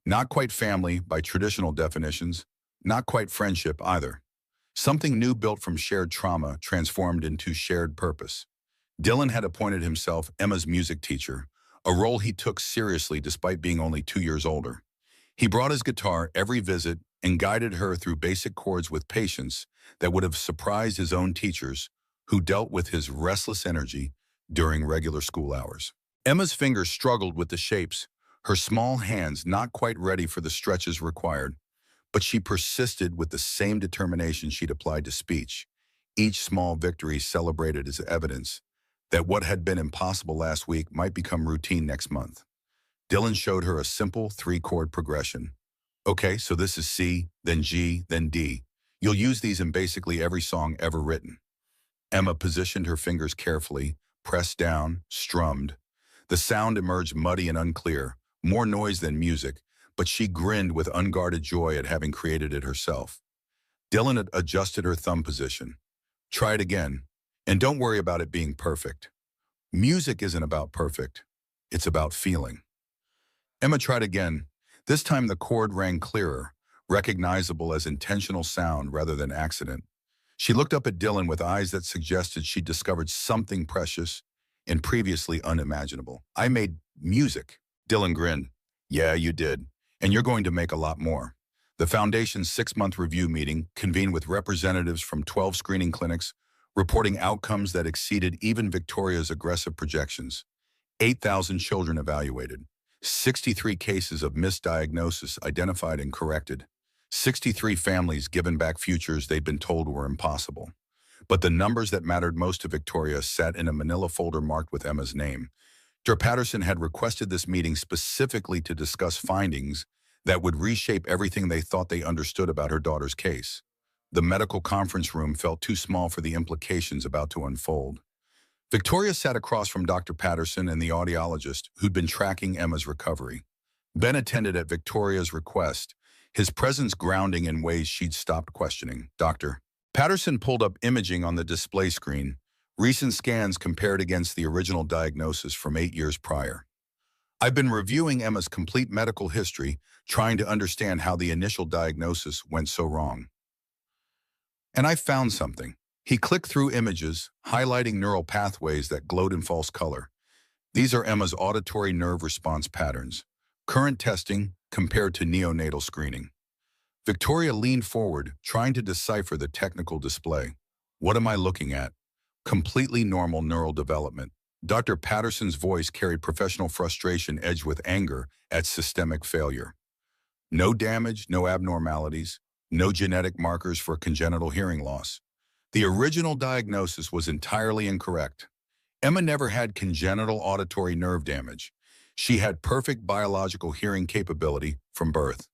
Not quite family by traditional definitions, not quite friendship either. Something new built from shared trauma transformed into shared purpose. Dylan had appointed himself Emma's music teacher, a role he took seriously despite being only 2 years older. He brought his guitar every visit and guided her through basic chords with patience that would have surprised his own teachers, who dealt with his restless energy during regular school hours. Emma's fingers struggled with the shapes, her small hands not quite ready for the stretches required, but she persisted with the same determination she'd applied to speech, each small victory celebrated as evidence that what had been impossible last week might become routine next month. Dylan showed her a simple 3-chord progression. Okay, so this is C, then G, then D. You'll use these in basically every song ever written. Emma positioned her fingers carefully, pressed down, strummed. The sound emerged muddy and unclear, more noise than music, but she grinned with unguarded joy at having created it herself. Dylan had adjusted her thumb position. Try it again, and don't worry about it being perfect. Music isn't about perfect, it's about feeling. Emma tried again. This time the chord rang clearer, recognizable as intentional sound rather than accident. She looked up at Dylan with eyes that suggested she'd discovered something precious and previously unimaginable. I made music. Dylan grinned. Yeah, you did. And you're going to make a lot more. The Foundation's 6-month review meeting convened with representatives from 12 screening clinics, reporting outcomes that exceeded even Victoria's aggressive projections. 8,000 children evaluated. 63 cases of misdiagnosis identified and corrected. 63 families given back futures they'd been told were impossible. But the numbers that mattered most to Victoria sat in a manila folder marked with Emma's name. Dr. Patterson had requested this meeting specifically to discuss findings that would reshape everything they thought they understood about her daughter's case. The medical conference room felt too small for the implications about to unfold. Victoria sat across from Dr. Patterson and the audiologist who'd been tracking Emma's recovery. Ben attended at Victoria's request, his presence grounding in ways she'd stopped questioning. Dr. Patterson pulled up imaging on the display screen, recent scans compared against the original diagnosis from 8 years prior. I've been reviewing Emma's complete medical history, trying to understand how the initial diagnosis went so wrong. And I found something. He clicked through images, highlighting neural pathways that glowed in false color. These are Emma's auditory nerve response patterns. Current testing compared to neonatal screening. Victoria leaned forward, trying to decipher the technical display. What am I looking at? Completely normal neural development. Dr. Patterson's voice carried professional frustration edged with anger at systemic failure. No damage, no abnormalities, no genetic markers for congenital hearing loss. The original diagnosis was entirely incorrect. Emma never had congenital auditory nerve damage. She had perfect biological hearing capability from birth.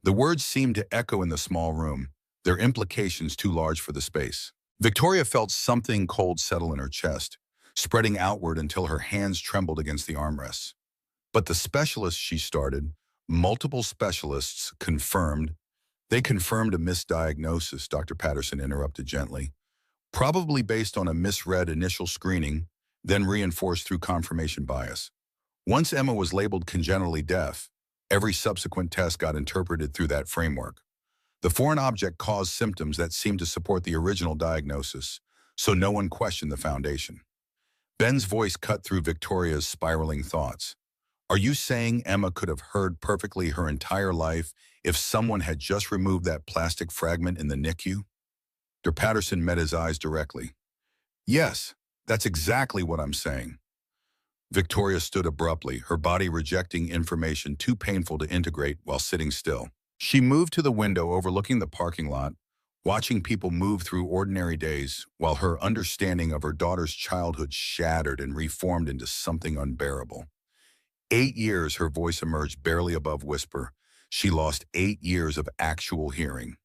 The words seemed to echo in the small room, their implications too large for the space. Victoria felt something cold settle in her chest, spreading outward until her hands trembled against the armrests. But the specialists she started, multiple specialists confirmed. They confirmed a misdiagnosis, Dr. Patterson interrupted gently, probably based on a misread initial screening, then reinforced through confirmation bias. Once Emma was labeled congenitally deaf, every subsequent test got interpreted through that framework. The foreign object caused symptoms that seemed to support the original diagnosis, so no one questioned the foundation. Ben's voice cut through Victoria's spiraling thoughts. Are you saying Emma could have heard perfectly her entire life if someone had just removed that plastic fragment in the NICU? Dr. Patterson met his eyes directly. Yes, that's exactly what I'm saying. Victoria stood abruptly, her body rejecting information too painful to integrate while sitting still. She moved to the window overlooking the parking lot, watching people move through ordinary days while her understanding of her daughter's childhood shattered and reformed into something unbearable. 8 years, her voice emerged barely above whisper. She lost 8 years of actual hearing.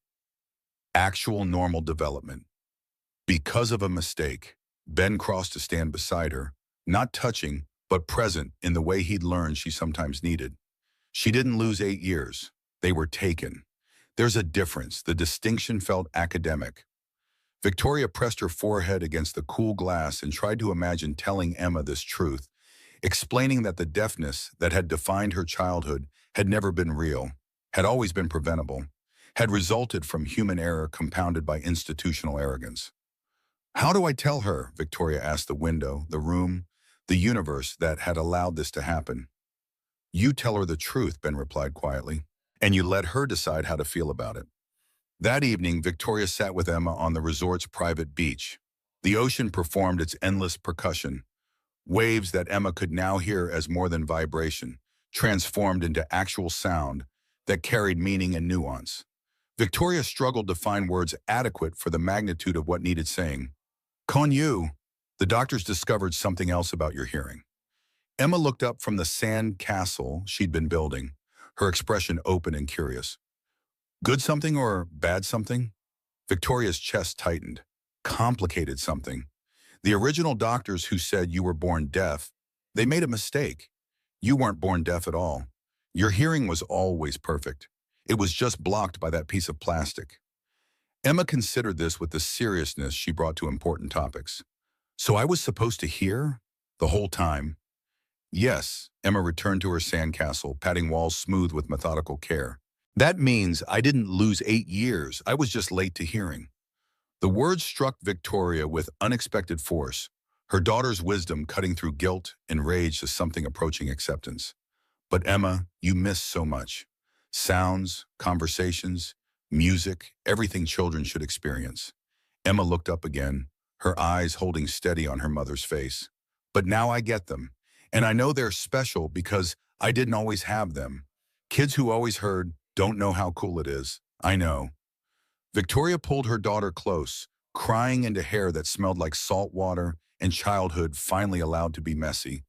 Actual normal development. Because of a mistake, Ben crossed to stand beside her, not touching, but present in the way he'd learned she sometimes needed. She didn't lose 8 years. They were taken. There's a difference. The distinction felt academic. Victoria pressed her forehead against the cool glass and tried to imagine telling Emma this truth, explaining that the deafness that had defined her childhood had never been real, had always been preventable, had resulted from human error compounded by institutional arrogance. How do I tell her? Victoria asked the window, the room, the universe that had allowed this to happen. You tell her the truth, Ben replied quietly, and you let her decide how to feel about it. That evening, Victoria sat with Emma on the resort's private beach. The ocean performed its endless percussion, waves that Emma could now hear as more than vibration, transformed into actual sound that carried meaning and nuance. Victoria struggled to find words adequate for the magnitude of what needed saying. Con you, the doctors discovered something else about your hearing. Emma looked up from the sand castle she'd been building, her expression open and curious. Good something or bad something? Victoria's chest tightened. Complicated something. The original doctors who said you were born deaf, they made a mistake. You weren't born deaf at all. Your hearing was always perfect. It was just blocked by that piece of plastic. Emma considered this with the seriousness she brought to important topics. So I was supposed to hear? The whole time? Yes, Emma returned to her sandcastle, patting walls smooth with methodical care. That means I didn't lose 8 years. I was just late to hearing. The words struck Victoria with unexpected force, her daughter's wisdom cutting through guilt and rage to something approaching acceptance. But Emma, you miss so much. Sounds, conversations, music, everything children should experience. Emma looked up again, her eyes holding steady on her mother's face. But now I get them. And I know they're special because I didn't always have them. Kids who always heard don't know how cool it is. I know. Victoria pulled her daughter close, crying into hair that smelled like salt water and childhood finally allowed to be messy.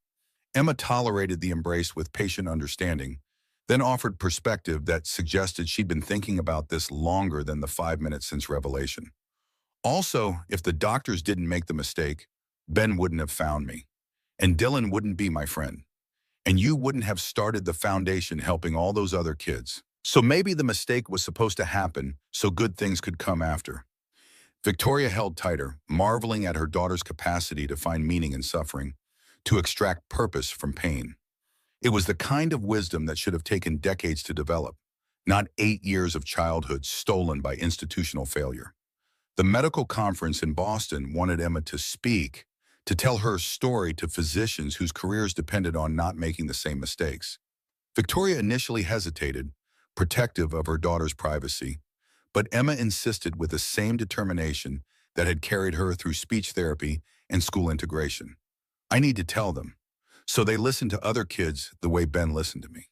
Emma tolerated the embrace with patient understanding, then offered perspective that suggested she'd been thinking about this longer than the 5 minutes since revelation. Also, if the doctors didn't make the mistake, Ben wouldn't have found me, and Dylan wouldn't be my friend, and you wouldn't have started the foundation helping all those other kids. So maybe the mistake was supposed to happen so good things could come after. Victoria held tighter, marveling at her daughter's capacity to find meaning in suffering, to extract purpose from pain. It was the kind of wisdom that should have taken decades to develop, not 8 years of childhood stolen by institutional failure. The medical conference in Boston wanted Emma to speak, to tell her story to physicians whose careers depended on not making the same mistakes. Victoria initially hesitated, protective of her daughter's privacy, but Emma insisted with the same determination that had carried her through speech therapy and school integration. I need to tell them. So they listened to other kids the way Ben listened to me.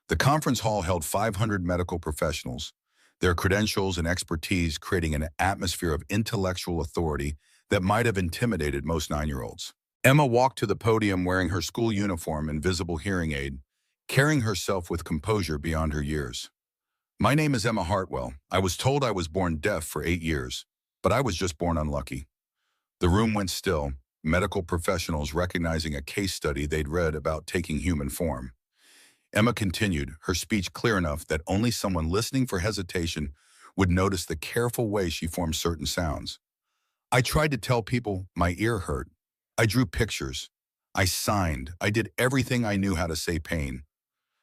The conference hall held 500 medical professionals, their credentials and expertise creating an atmosphere of intellectual authority that might have intimidated most 9-year-olds. Emma walked to the podium wearing her school uniform and visible hearing aid, carrying herself with composure beyond her years. My name is Emma Hartwell. I was told I was born deaf for 8 years, but I was just born unlucky. The room went still, medical professionals recognizing a case study they'd read about taking human form. Emma continued, her speech clear enough that only someone listening for hesitation would notice the careful way she formed certain sounds. I tried to tell people my ear hurt. I drew pictures. I signed. I did everything I knew how to say pain.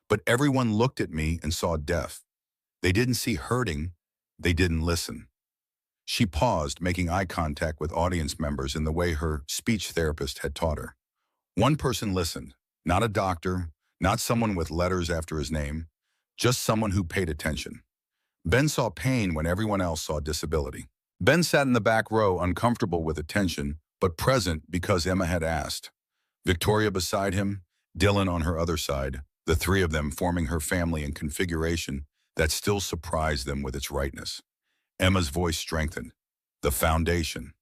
But everyone looked at me and saw deaf. They didn't see hurting. They didn't listen. She paused, making eye contact with audience members in the way her speech therapist had taught her. One person listened, not a doctor, not someone with letters after his name, just someone who paid attention. Ben saw pain when everyone else saw disability. Ben sat in the back row, uncomfortable with attention, but present because Emma had asked. Victoria beside him, Dylan on her other side, the three of them forming her family in configuration that still surprised them with its rightness. Emma's voice strengthened. The foundation.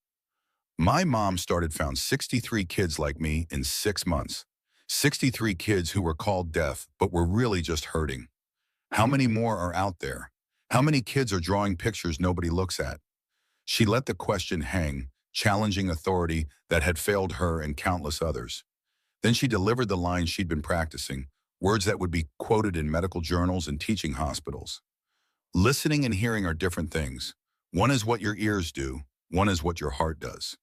My mom found 63 kids like me in 6 months. 63 kids who were called deaf but were really just hurting. How many more are out there? How many kids are drawing pictures nobody looks at? She let the question hang, challenging authority that had failed her and countless others. Then she delivered the lines she'd been practicing, words that would be quoted in medical journals and teaching hospitals. Listening and hearing are different things. One is what your ears do, one is what your heart does.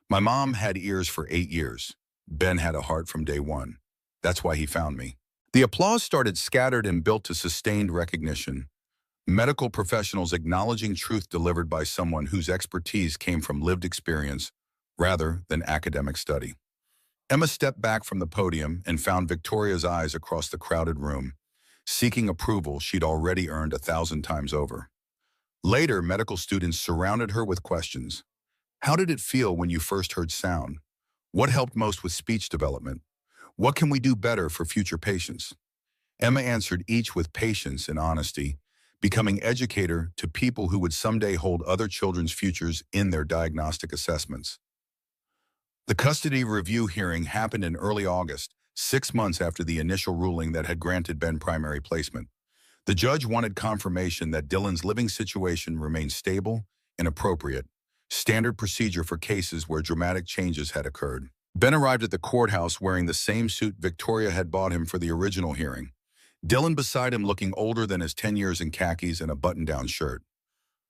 My mom had ears for 8 years. Ben had a heart from day one. That's why he found me. The applause started scattered and built to sustained recognition. Medical professionals acknowledging truth delivered by someone whose expertise came from lived experience rather than academic study. Emma stepped back from the podium and found Victoria's eyes across the crowded room, seeking approval she'd already earned 1,000 times over. Later, medical students surrounded her with questions. How did it feel when you first heard sound? What helped most with speech development? What can we do better for future patients? Emma answered each with patience and honesty, becoming educator to people who would someday hold other children's futures in their diagnostic assessments. The custody review hearing happened in early August, 6 months after the initial ruling that had granted Ben primary placement. The judge wanted confirmation that Dylan's living situation remained stable and appropriate, standard procedure for cases where dramatic changes had occurred. Ben arrived at the courthouse wearing the same suit Victoria had bought him for the original hearing. Dylan beside him looking older than his 10 years in khakis and a button-down shirt.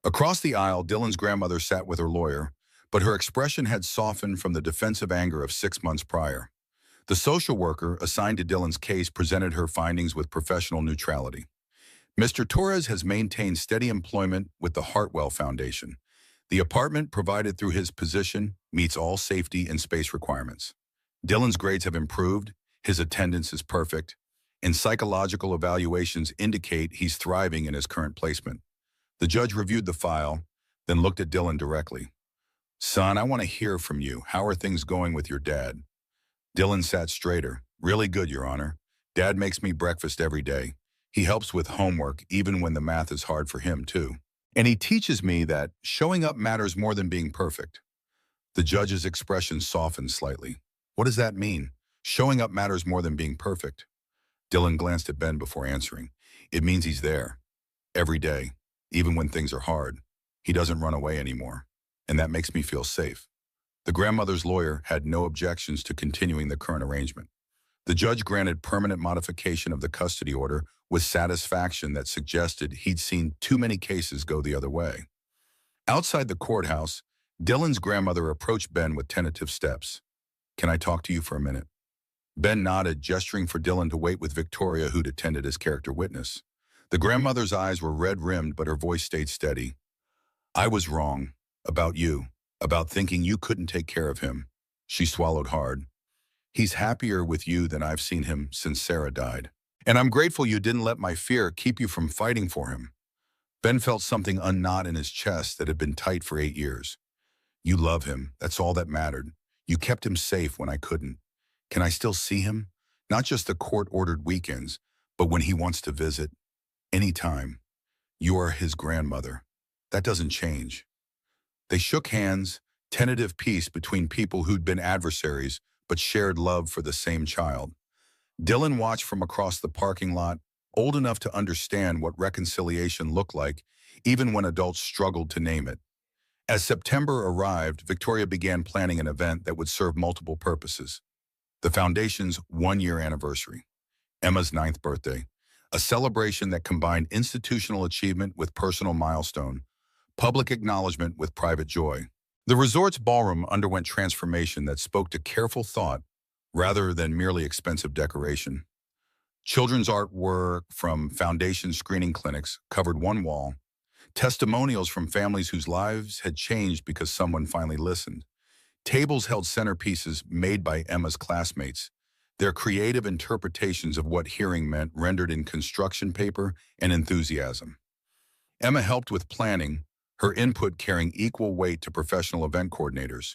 Across the aisle, Dylan's grandmother sat with her lawyer, but her expression had softened from the defensive anger of 6 months prior. The social worker assigned to Dylan's case presented her findings with professional neutrality. Mr. Torres has maintained steady employment with the Hartwell Foundation. The apartment provided through his position meets all safety and space requirements. Dylan's grades have improved, his attendance is perfect, and psychological evaluations indicate he's thriving in his current placement. The judge reviewed the file, then looked at Dylan directly. "Son, I want to hear from you. How are things going with your dad?" Dylan sat straighter. "Really good, Your Honor. Dad makes me breakfast every day. He helps with homework, even when the math is hard for him, too. And he teaches me that showing up matters more than being perfect." The judge's expression softened slightly. "What does that mean? Showing up matters more than being perfect?" Dylan glanced at Ben before answering. "It means he's there. Every day. Even when things are hard. He doesn't run away anymore. And that makes me feel safe." The grandmother's lawyer had no objections to continuing the current arrangement. The judge granted permanent modification of the custody order with satisfaction that suggested he'd seen too many cases go the other way. Outside the courthouse, Dylan's grandmother approached Ben with tentative steps. "Can I talk to you for a minute?" Ben nodded, gesturing for Dylan to wait with Victoria, who'd attended as character witness. The grandmother's eyes were red-rimmed, but her voice stayed steady. "I was wrong. About you. About thinking you couldn't take care of him." She swallowed hard. "He's happier with you than I've seen him since Sarah died. And I'm grateful you didn't let my fear keep you from fighting for him." Ben felt something unknot in his chest that had been tight for 8 years. "You love him. That's all that mattered. You kept him safe when I couldn't. Can I still see him? Not just the court-ordered weekends, but when he wants to visit. Anytime. You are his grandmother. That doesn't change." They shook hands, tentative peace between people who'd been adversaries but shared love for the same child. Dylan watched from across the parking lot, old enough to understand what reconciliation looked like, even when adults struggled to name it. As September arrived, Victoria began planning an event that would serve multiple purposes. The Foundation's 1-year anniversary, Emma's 9th birthday, a celebration that combined institutional achievement with personal milestone, public acknowledgement with private joy. The resort's ballroom underwent transformation that spoke to careful thought rather than merely expensive decoration. Children's artwork from Foundation screening clinics covered one wall, testimonials from families whose lives had changed because someone finally listened. Tables held centerpieces made by Emma's classmates, their creative interpretations of what hearing meant rendered in construction paper and enthusiasm. Emma helped with planning, her input carrying equal weight to professional event coordinators.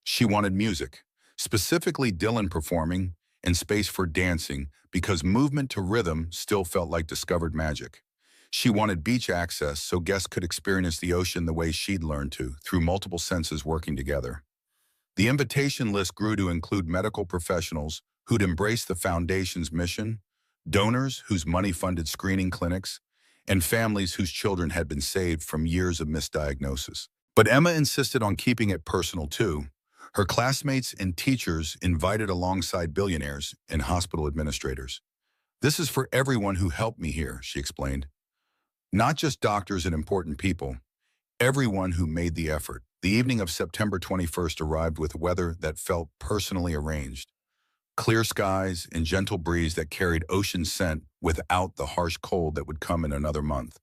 She wanted music, specifically Dylan performing, and space for dancing because movement to rhythm still felt like discovered magic. She wanted beach access so guests could experience the ocean the way she'd learned to, through multiple senses working together. The invitation list grew to include medical professionals who'd embraced the Foundation's mission, donors whose money funded screening clinics, and families whose children had been saved from years of misdiagnosis. But Emma insisted on keeping it personal too. Her classmates and teachers invited alongside billionaires and hospital administrators. "This is for everyone who helped me here," she explained. "Not just doctors and important people. Everyone who made the effort." The evening of September 21st arrived with weather that felt personally arranged. Clear skies and gentle breeze that carried ocean scent without the harsh cold that would come in another month.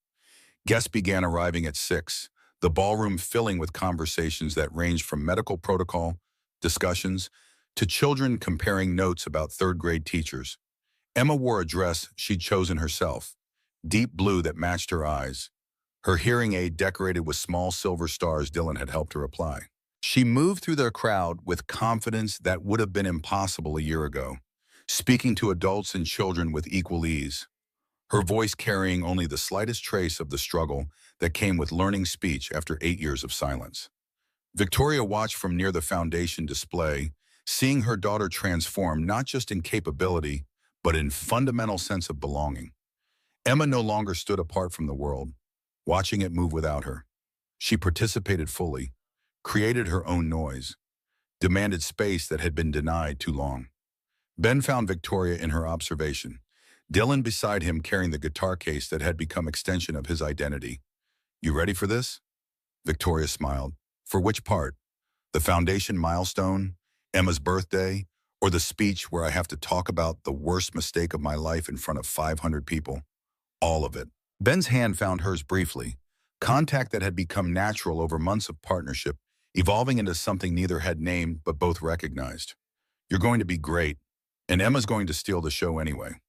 Guests began arriving at 6, the ballroom filling with conversations that ranged from medical protocol discussions to children comparing notes about third-grade teachers. Emma wore a dress she'd chosen herself, deep blue that matched her eyes, her hearing aid decorated with small silver stars Dylan had helped her apply. She moved through the crowd with confidence that would have been impossible a year ago, speaking to adults and children with equal ease, her voice carrying only the slightest trace of the struggle that came with learning speech after 8 years of silence. Victoria watched from near the Foundation display, seeing her daughter transform not just in capability, but in fundamental sense of belonging. Emma no longer stood apart from the world, watching it move without her. She participated fully, created her own noise, demanded space that had been denied too long. Ben found Victoria in her observation, Dylan beside him carrying the guitar case that had become extension of his identity. "You ready for this?" Victoria smiled. "For which part? The Foundation milestone, Emma's birthday, or the speech where I have to talk about the worst mistake of my life in front of 500 people?" "All of it." Ben's hand found hers briefly, contact that had become natural over months of partnership, evolving into something neither had named but both recognized. You're going to be great, and Emma's going to steal the show anyway.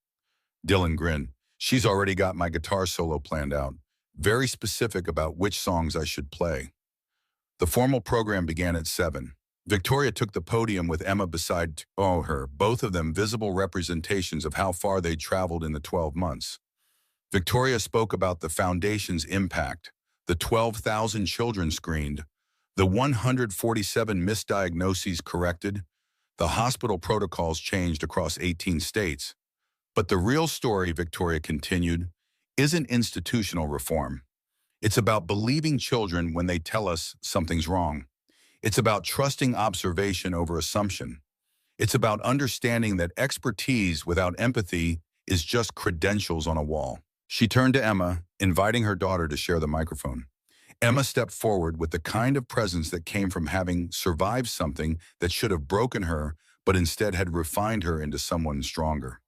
Dylan grinned. She's already got my guitar solo planned out, very specific about which songs I should play. The formal program began at 7. Victoria took the podium with Emma beside her, both of them visible representations of how far they'd traveled in the 12 months. Victoria spoke about the foundation's impact, the 12,000 children screened, the 147 misdiagnoses corrected, the hospital protocols changed across 18 states. But the real story, Victoria continued, isn't institutional reform. It's about believing children when they tell us something's wrong. It's about trusting observation over assumption. It's about understanding that expertise without empathy is just credentials on a wall. She turned to Emma, inviting her daughter to share the microphone. Emma stepped forward with the kind of presence that came from having survived something that should have broken her, but instead had refined her into someone stronger.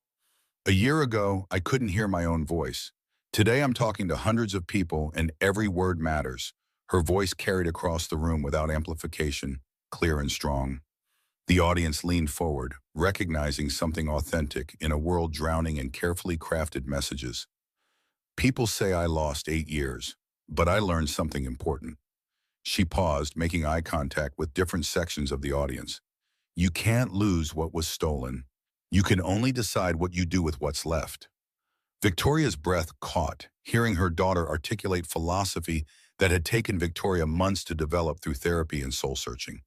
A year ago, I couldn't hear my own voice. Today, I'm talking to hundreds of people, and every word matters. Her voice carried across the room without amplification, clear and strong. The audience leaned forward, recognizing something authentic in a world drowning in carefully crafted messages. People say I lost 8 years, but I learned something important. She paused, making eye contact with different sections of the audience. You can't lose what was stolen. You can only decide what you do with what's left. Victoria's breath caught, hearing her daughter articulate philosophy that had taken Victoria months to develop through therapy and soul-searching.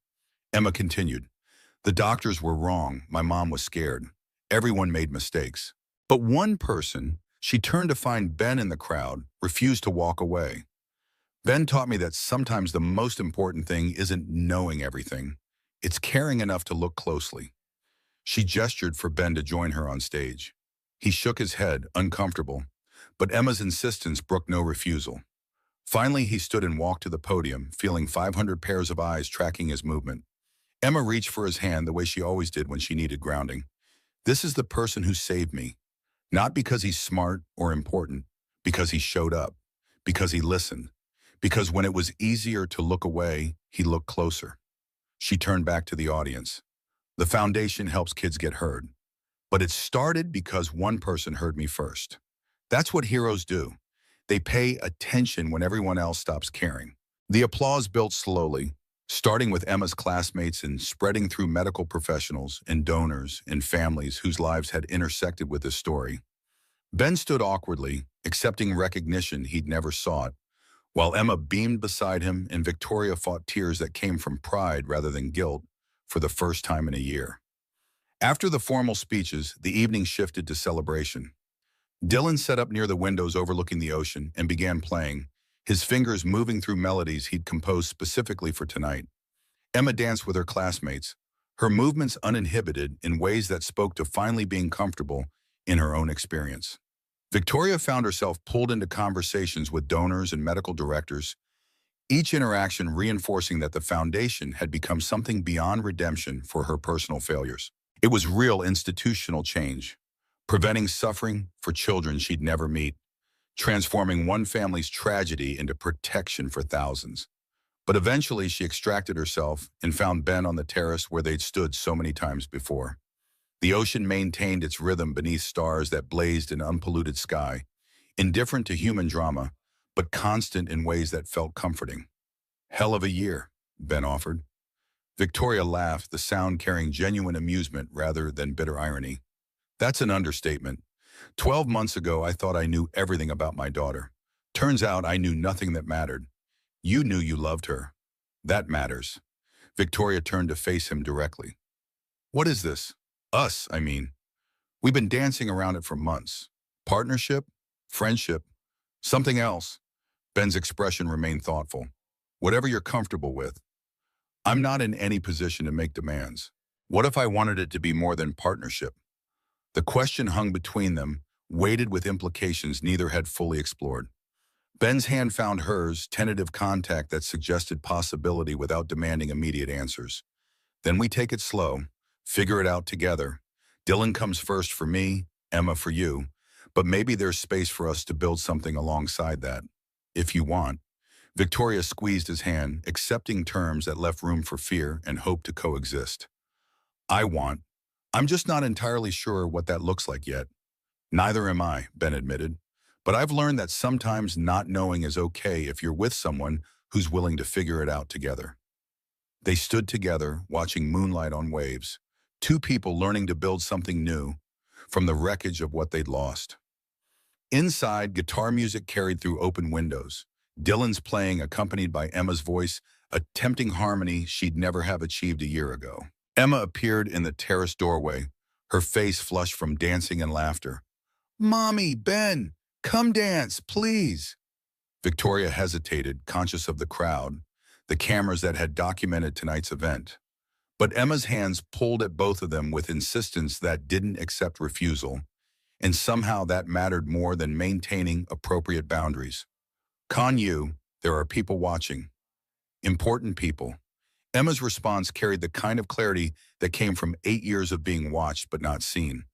Emma continued, "The doctors were wrong. My mom was scared. Everyone made mistakes. But one person," she turned to find Ben in the crowd, refused to walk away. "Ben taught me that sometimes the most important thing isn't knowing everything. It's caring enough to look closely." She gestured for Ben to join her on stage. He shook his head, uncomfortable, but Emma's insistence brooked no refusal. Finally, he stood and walked to the podium, feeling 500 pairs of eyes tracking his movement. Emma reached for his hand the way she always did when she needed grounding. "This is the person who saved me. Not because he's smart or important, because he showed up, because he listened, because when it was easier to look away, he looked closer." She turned back to the audience. The foundation helps kids get heard. But it started because one person heard me first. That's what heroes do. They pay attention when everyone else stops caring. The applause built slowly, starting with Emma's classmates and spreading through medical professionals and donors and families whose lives had intersected with this story. Ben stood awkwardly, accepting recognition he'd never sought, while Emma beamed beside him and Victoria fought tears that came from pride rather than guilt for the first time in a year. After the formal speeches, the evening shifted to celebration. Dylan sat up near the windows overlooking the ocean and began playing, his fingers moving through melodies he'd composed specifically for tonight. Emma danced with her classmates, her movements uninhibited in ways that spoke to finally being comfortable in her own experience. Victoria found herself pulled into conversations with donors and medical directors, each interaction reinforcing that the foundation had become something beyond redemption for her personal failures. It was real institutional change, preventing suffering for children she'd never meet, transforming one family's tragedy into protection for thousands. But eventually she extracted herself and found Ben on the terrace where they'd stood so many times before. The ocean maintained its rhythm beneath stars that blazed in unpolluted sky, indifferent to human drama, but constant in ways that felt comforting. "Hell of a year," Ben offered. Victoria laughed, the sound carrying genuine amusement rather than bitter irony. "That's an understatement. 12 months ago, I thought I knew everything about my daughter. Turns out I knew nothing that mattered. You knew you loved her. That matters." Victoria turned to face him directly. "What is this? Us, I mean. We've been dancing around it for months. Partnership? Friendship? Something else?" Ben's expression remained thoughtful. "Whatever you're comfortable with. I'm not in any position to make demands. What if I wanted it to be more than partnership?" The question hung between them, weighted with implications neither had fully explored. Ben's hand found hers, tentative contact that suggested possibility without demanding immediate answers. "Then we take it slow, figure it out together. Dylan comes first for me, Emma for you. But maybe there's space for us to build something alongside that, if you want. Victoria squeezed his hand, accepting terms that left room for fear and hope to coexist. I want. I'm just not entirely sure what that looks like yet. Neither am I, Ben admitted. But I've learned that sometimes not knowing is okay if you're with someone who's willing to figure it out together. They stood together, watching moonlight on waves, two people learning to build something new from the wreckage of what they'd lost. Inside, guitar music carried through open windows. Dylan's playing, accompanied by Emma's voice, a tempting harmony she'd never have achieved a year ago. Emma appeared in the terrace doorway, her face flushed from dancing and laughter. "Mommy, Ben, come dance, please." Victoria hesitated, conscious of the crowd, the cameras that had documented tonight's event. But Emma's hands pulled at both of them with insistence that didn't accept refusal, and somehow that mattered more than maintaining appropriate boundaries. Yu, there are people watching. Important people. Emma's response carried the kind of clarity that came from 8 years of being watched but not seen.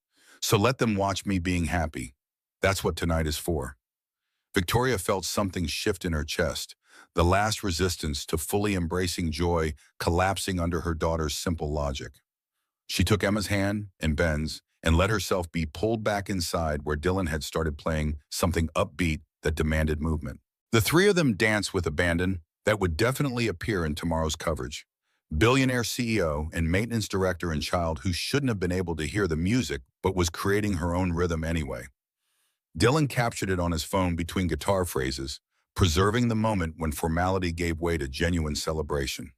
So let them watch me being happy. That's what tonight is for. Victoria felt something shift in her chest, the last resistance to fully embracing joy collapsing under her daughter's simple logic. She took Emma's hand and Ben's and let herself be pulled back inside where Dylan had started playing something upbeat that demanded movement. The three of them danced with abandon that would definitely appear in tomorrow's coverage. Billionaire CEO and maintenance director and child who shouldn't have been able to hear the music but was creating her own rhythm anyway. Dylan captured it on his phone between guitar phrases, preserving the moment when formality gave way to genuine celebration.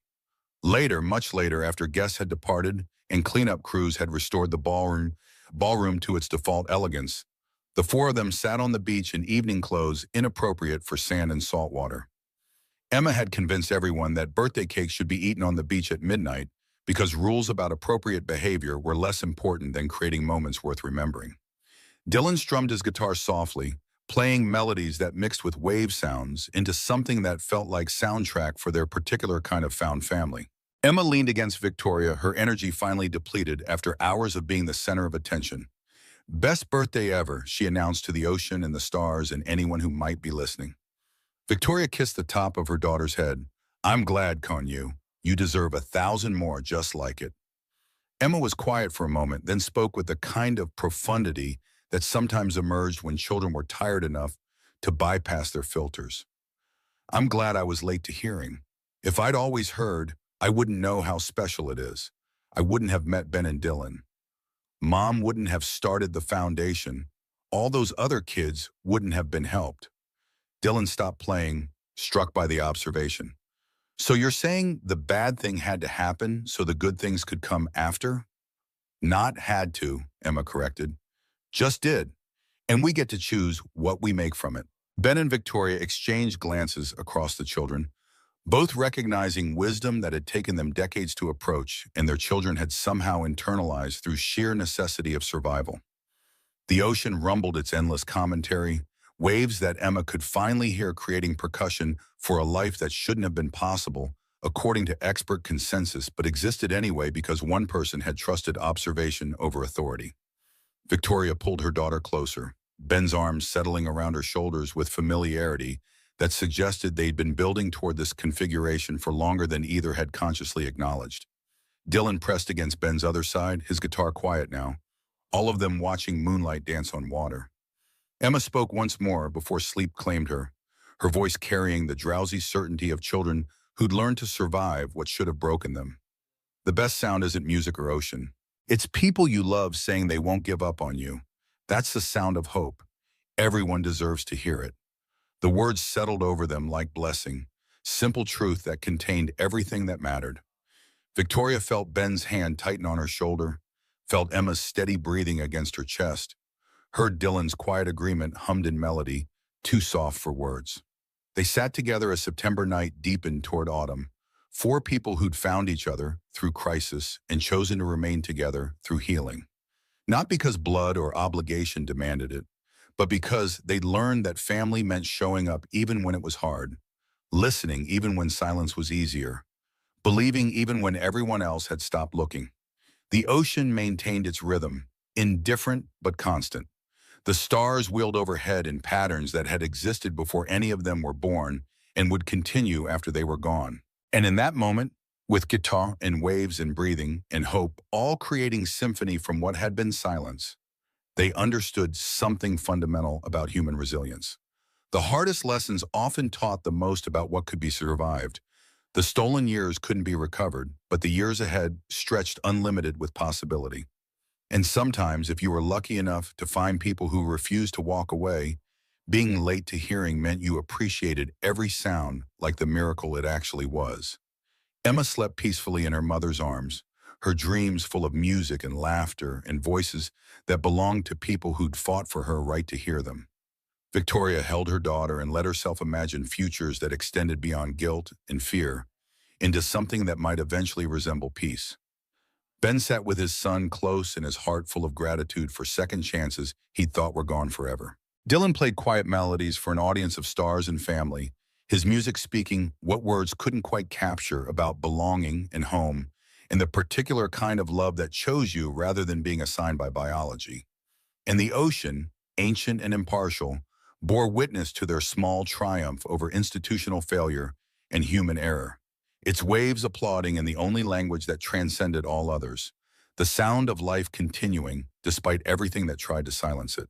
Later, much later, after guests had departed and cleanup crews had restored the ballroom to its default elegance, the four of them sat on the beach in evening clothes inappropriate for sand and salt water. Emma had convinced everyone that birthday cake should be eaten on the beach at midnight because rules about appropriate behavior were less important than creating moments worth remembering. Dylan strummed his guitar softly, playing melodies that mixed with wave sounds into something that felt like soundtrack for their particular kind of found family. Emma leaned against Victoria, her energy finally depleted after hours of being the center of attention. "Best birthday ever," she announced to the ocean and the stars and anyone who might be listening. Victoria kissed the top of her daughter's head. "I'm glad, Yu. You deserve 1,000 more just like it." Emma was quiet for a moment, then spoke with the kind of profundity that sometimes emerged when children were tired enough to bypass their filters. "I'm glad I was late to hearing. If I'd always heard, I wouldn't know how special it is. I wouldn't have met Ben and Dylan. Mom wouldn't have started the foundation. All those other kids wouldn't have been helped." Dylan stopped playing, struck by the observation. "So you're saying the bad thing had to happen so the good things could come after?" "Not had to," Emma corrected. "Just did. And we get to choose what we make from it." Ben and Victoria exchanged glances across the children, both recognizing wisdom that had taken them decades to approach and their children had somehow internalized through sheer necessity of survival. The ocean rumbled its endless commentary, waves that Emma could finally hear creating percussion for a life that shouldn't have been possible, according to expert consensus, but existed anyway because one person had trusted observation over authority. Victoria pulled her daughter closer, Ben's arms settling around her shoulders with familiarity that suggested they'd been building toward this configuration for longer than either had consciously acknowledged. Dylan pressed against Ben's other side, his guitar quiet now, all of them watching moonlight dance on water. Emma spoke once more before sleep claimed her voice carrying the drowsy certainty of children who'd learned to survive what should have broken them. "The best sound isn't music or ocean. It's people you love saying they won't give up on you. That's the sound of hope. Everyone deserves to hear it." The words settled over them like blessing, simple truth that contained everything that mattered. Victoria felt Ben's hand tighten on her shoulder, felt Emma's steady breathing against her chest, heard Dylan's quiet agreement hummed in melody, too soft for words. They sat together as September night deepened toward autumn, four people who'd found each other through crisis and chosen to remain together through healing. Not because blood or obligation demanded it, but because they'd learned that family meant showing up even when it was hard, listening even when silence was easier, believing even when everyone else had stopped looking. The ocean maintained its rhythm, indifferent but constant. The stars wheeled overhead in patterns that had existed before any of them were born and would continue after they were gone. And in that moment, with guitar and waves and breathing and hope all creating symphony from what had been silence, they understood something fundamental about human resilience. The hardest lessons often taught the most about what could be survived. The stolen years couldn't be recovered, but the years ahead stretched unlimited with possibility. And sometimes, if you were lucky enough to find people who refused to walk away, being late to hearing meant you appreciated every sound like the miracle it actually was. Emma slept peacefully in her mother's arms, her dreams full of music and laughter and voices that belonged to people who'd fought for her right to hear them. Victoria held her daughter and let herself imagine futures that extended beyond guilt and fear into something that might eventually resemble peace. Ben sat with his son close and his heart full of gratitude for second chances he'd thought were gone forever. Dylan played quiet melodies for an audience of stars and family, his music speaking what words couldn't quite capture about belonging and home and the particular kind of love that chose you rather than being assigned by biology. And the ocean, ancient and impartial, bore witness to their small triumph over institutional failure and human error, its waves applauding in the only language that transcended all others, the sound of life continuing despite everything that tried to silence it.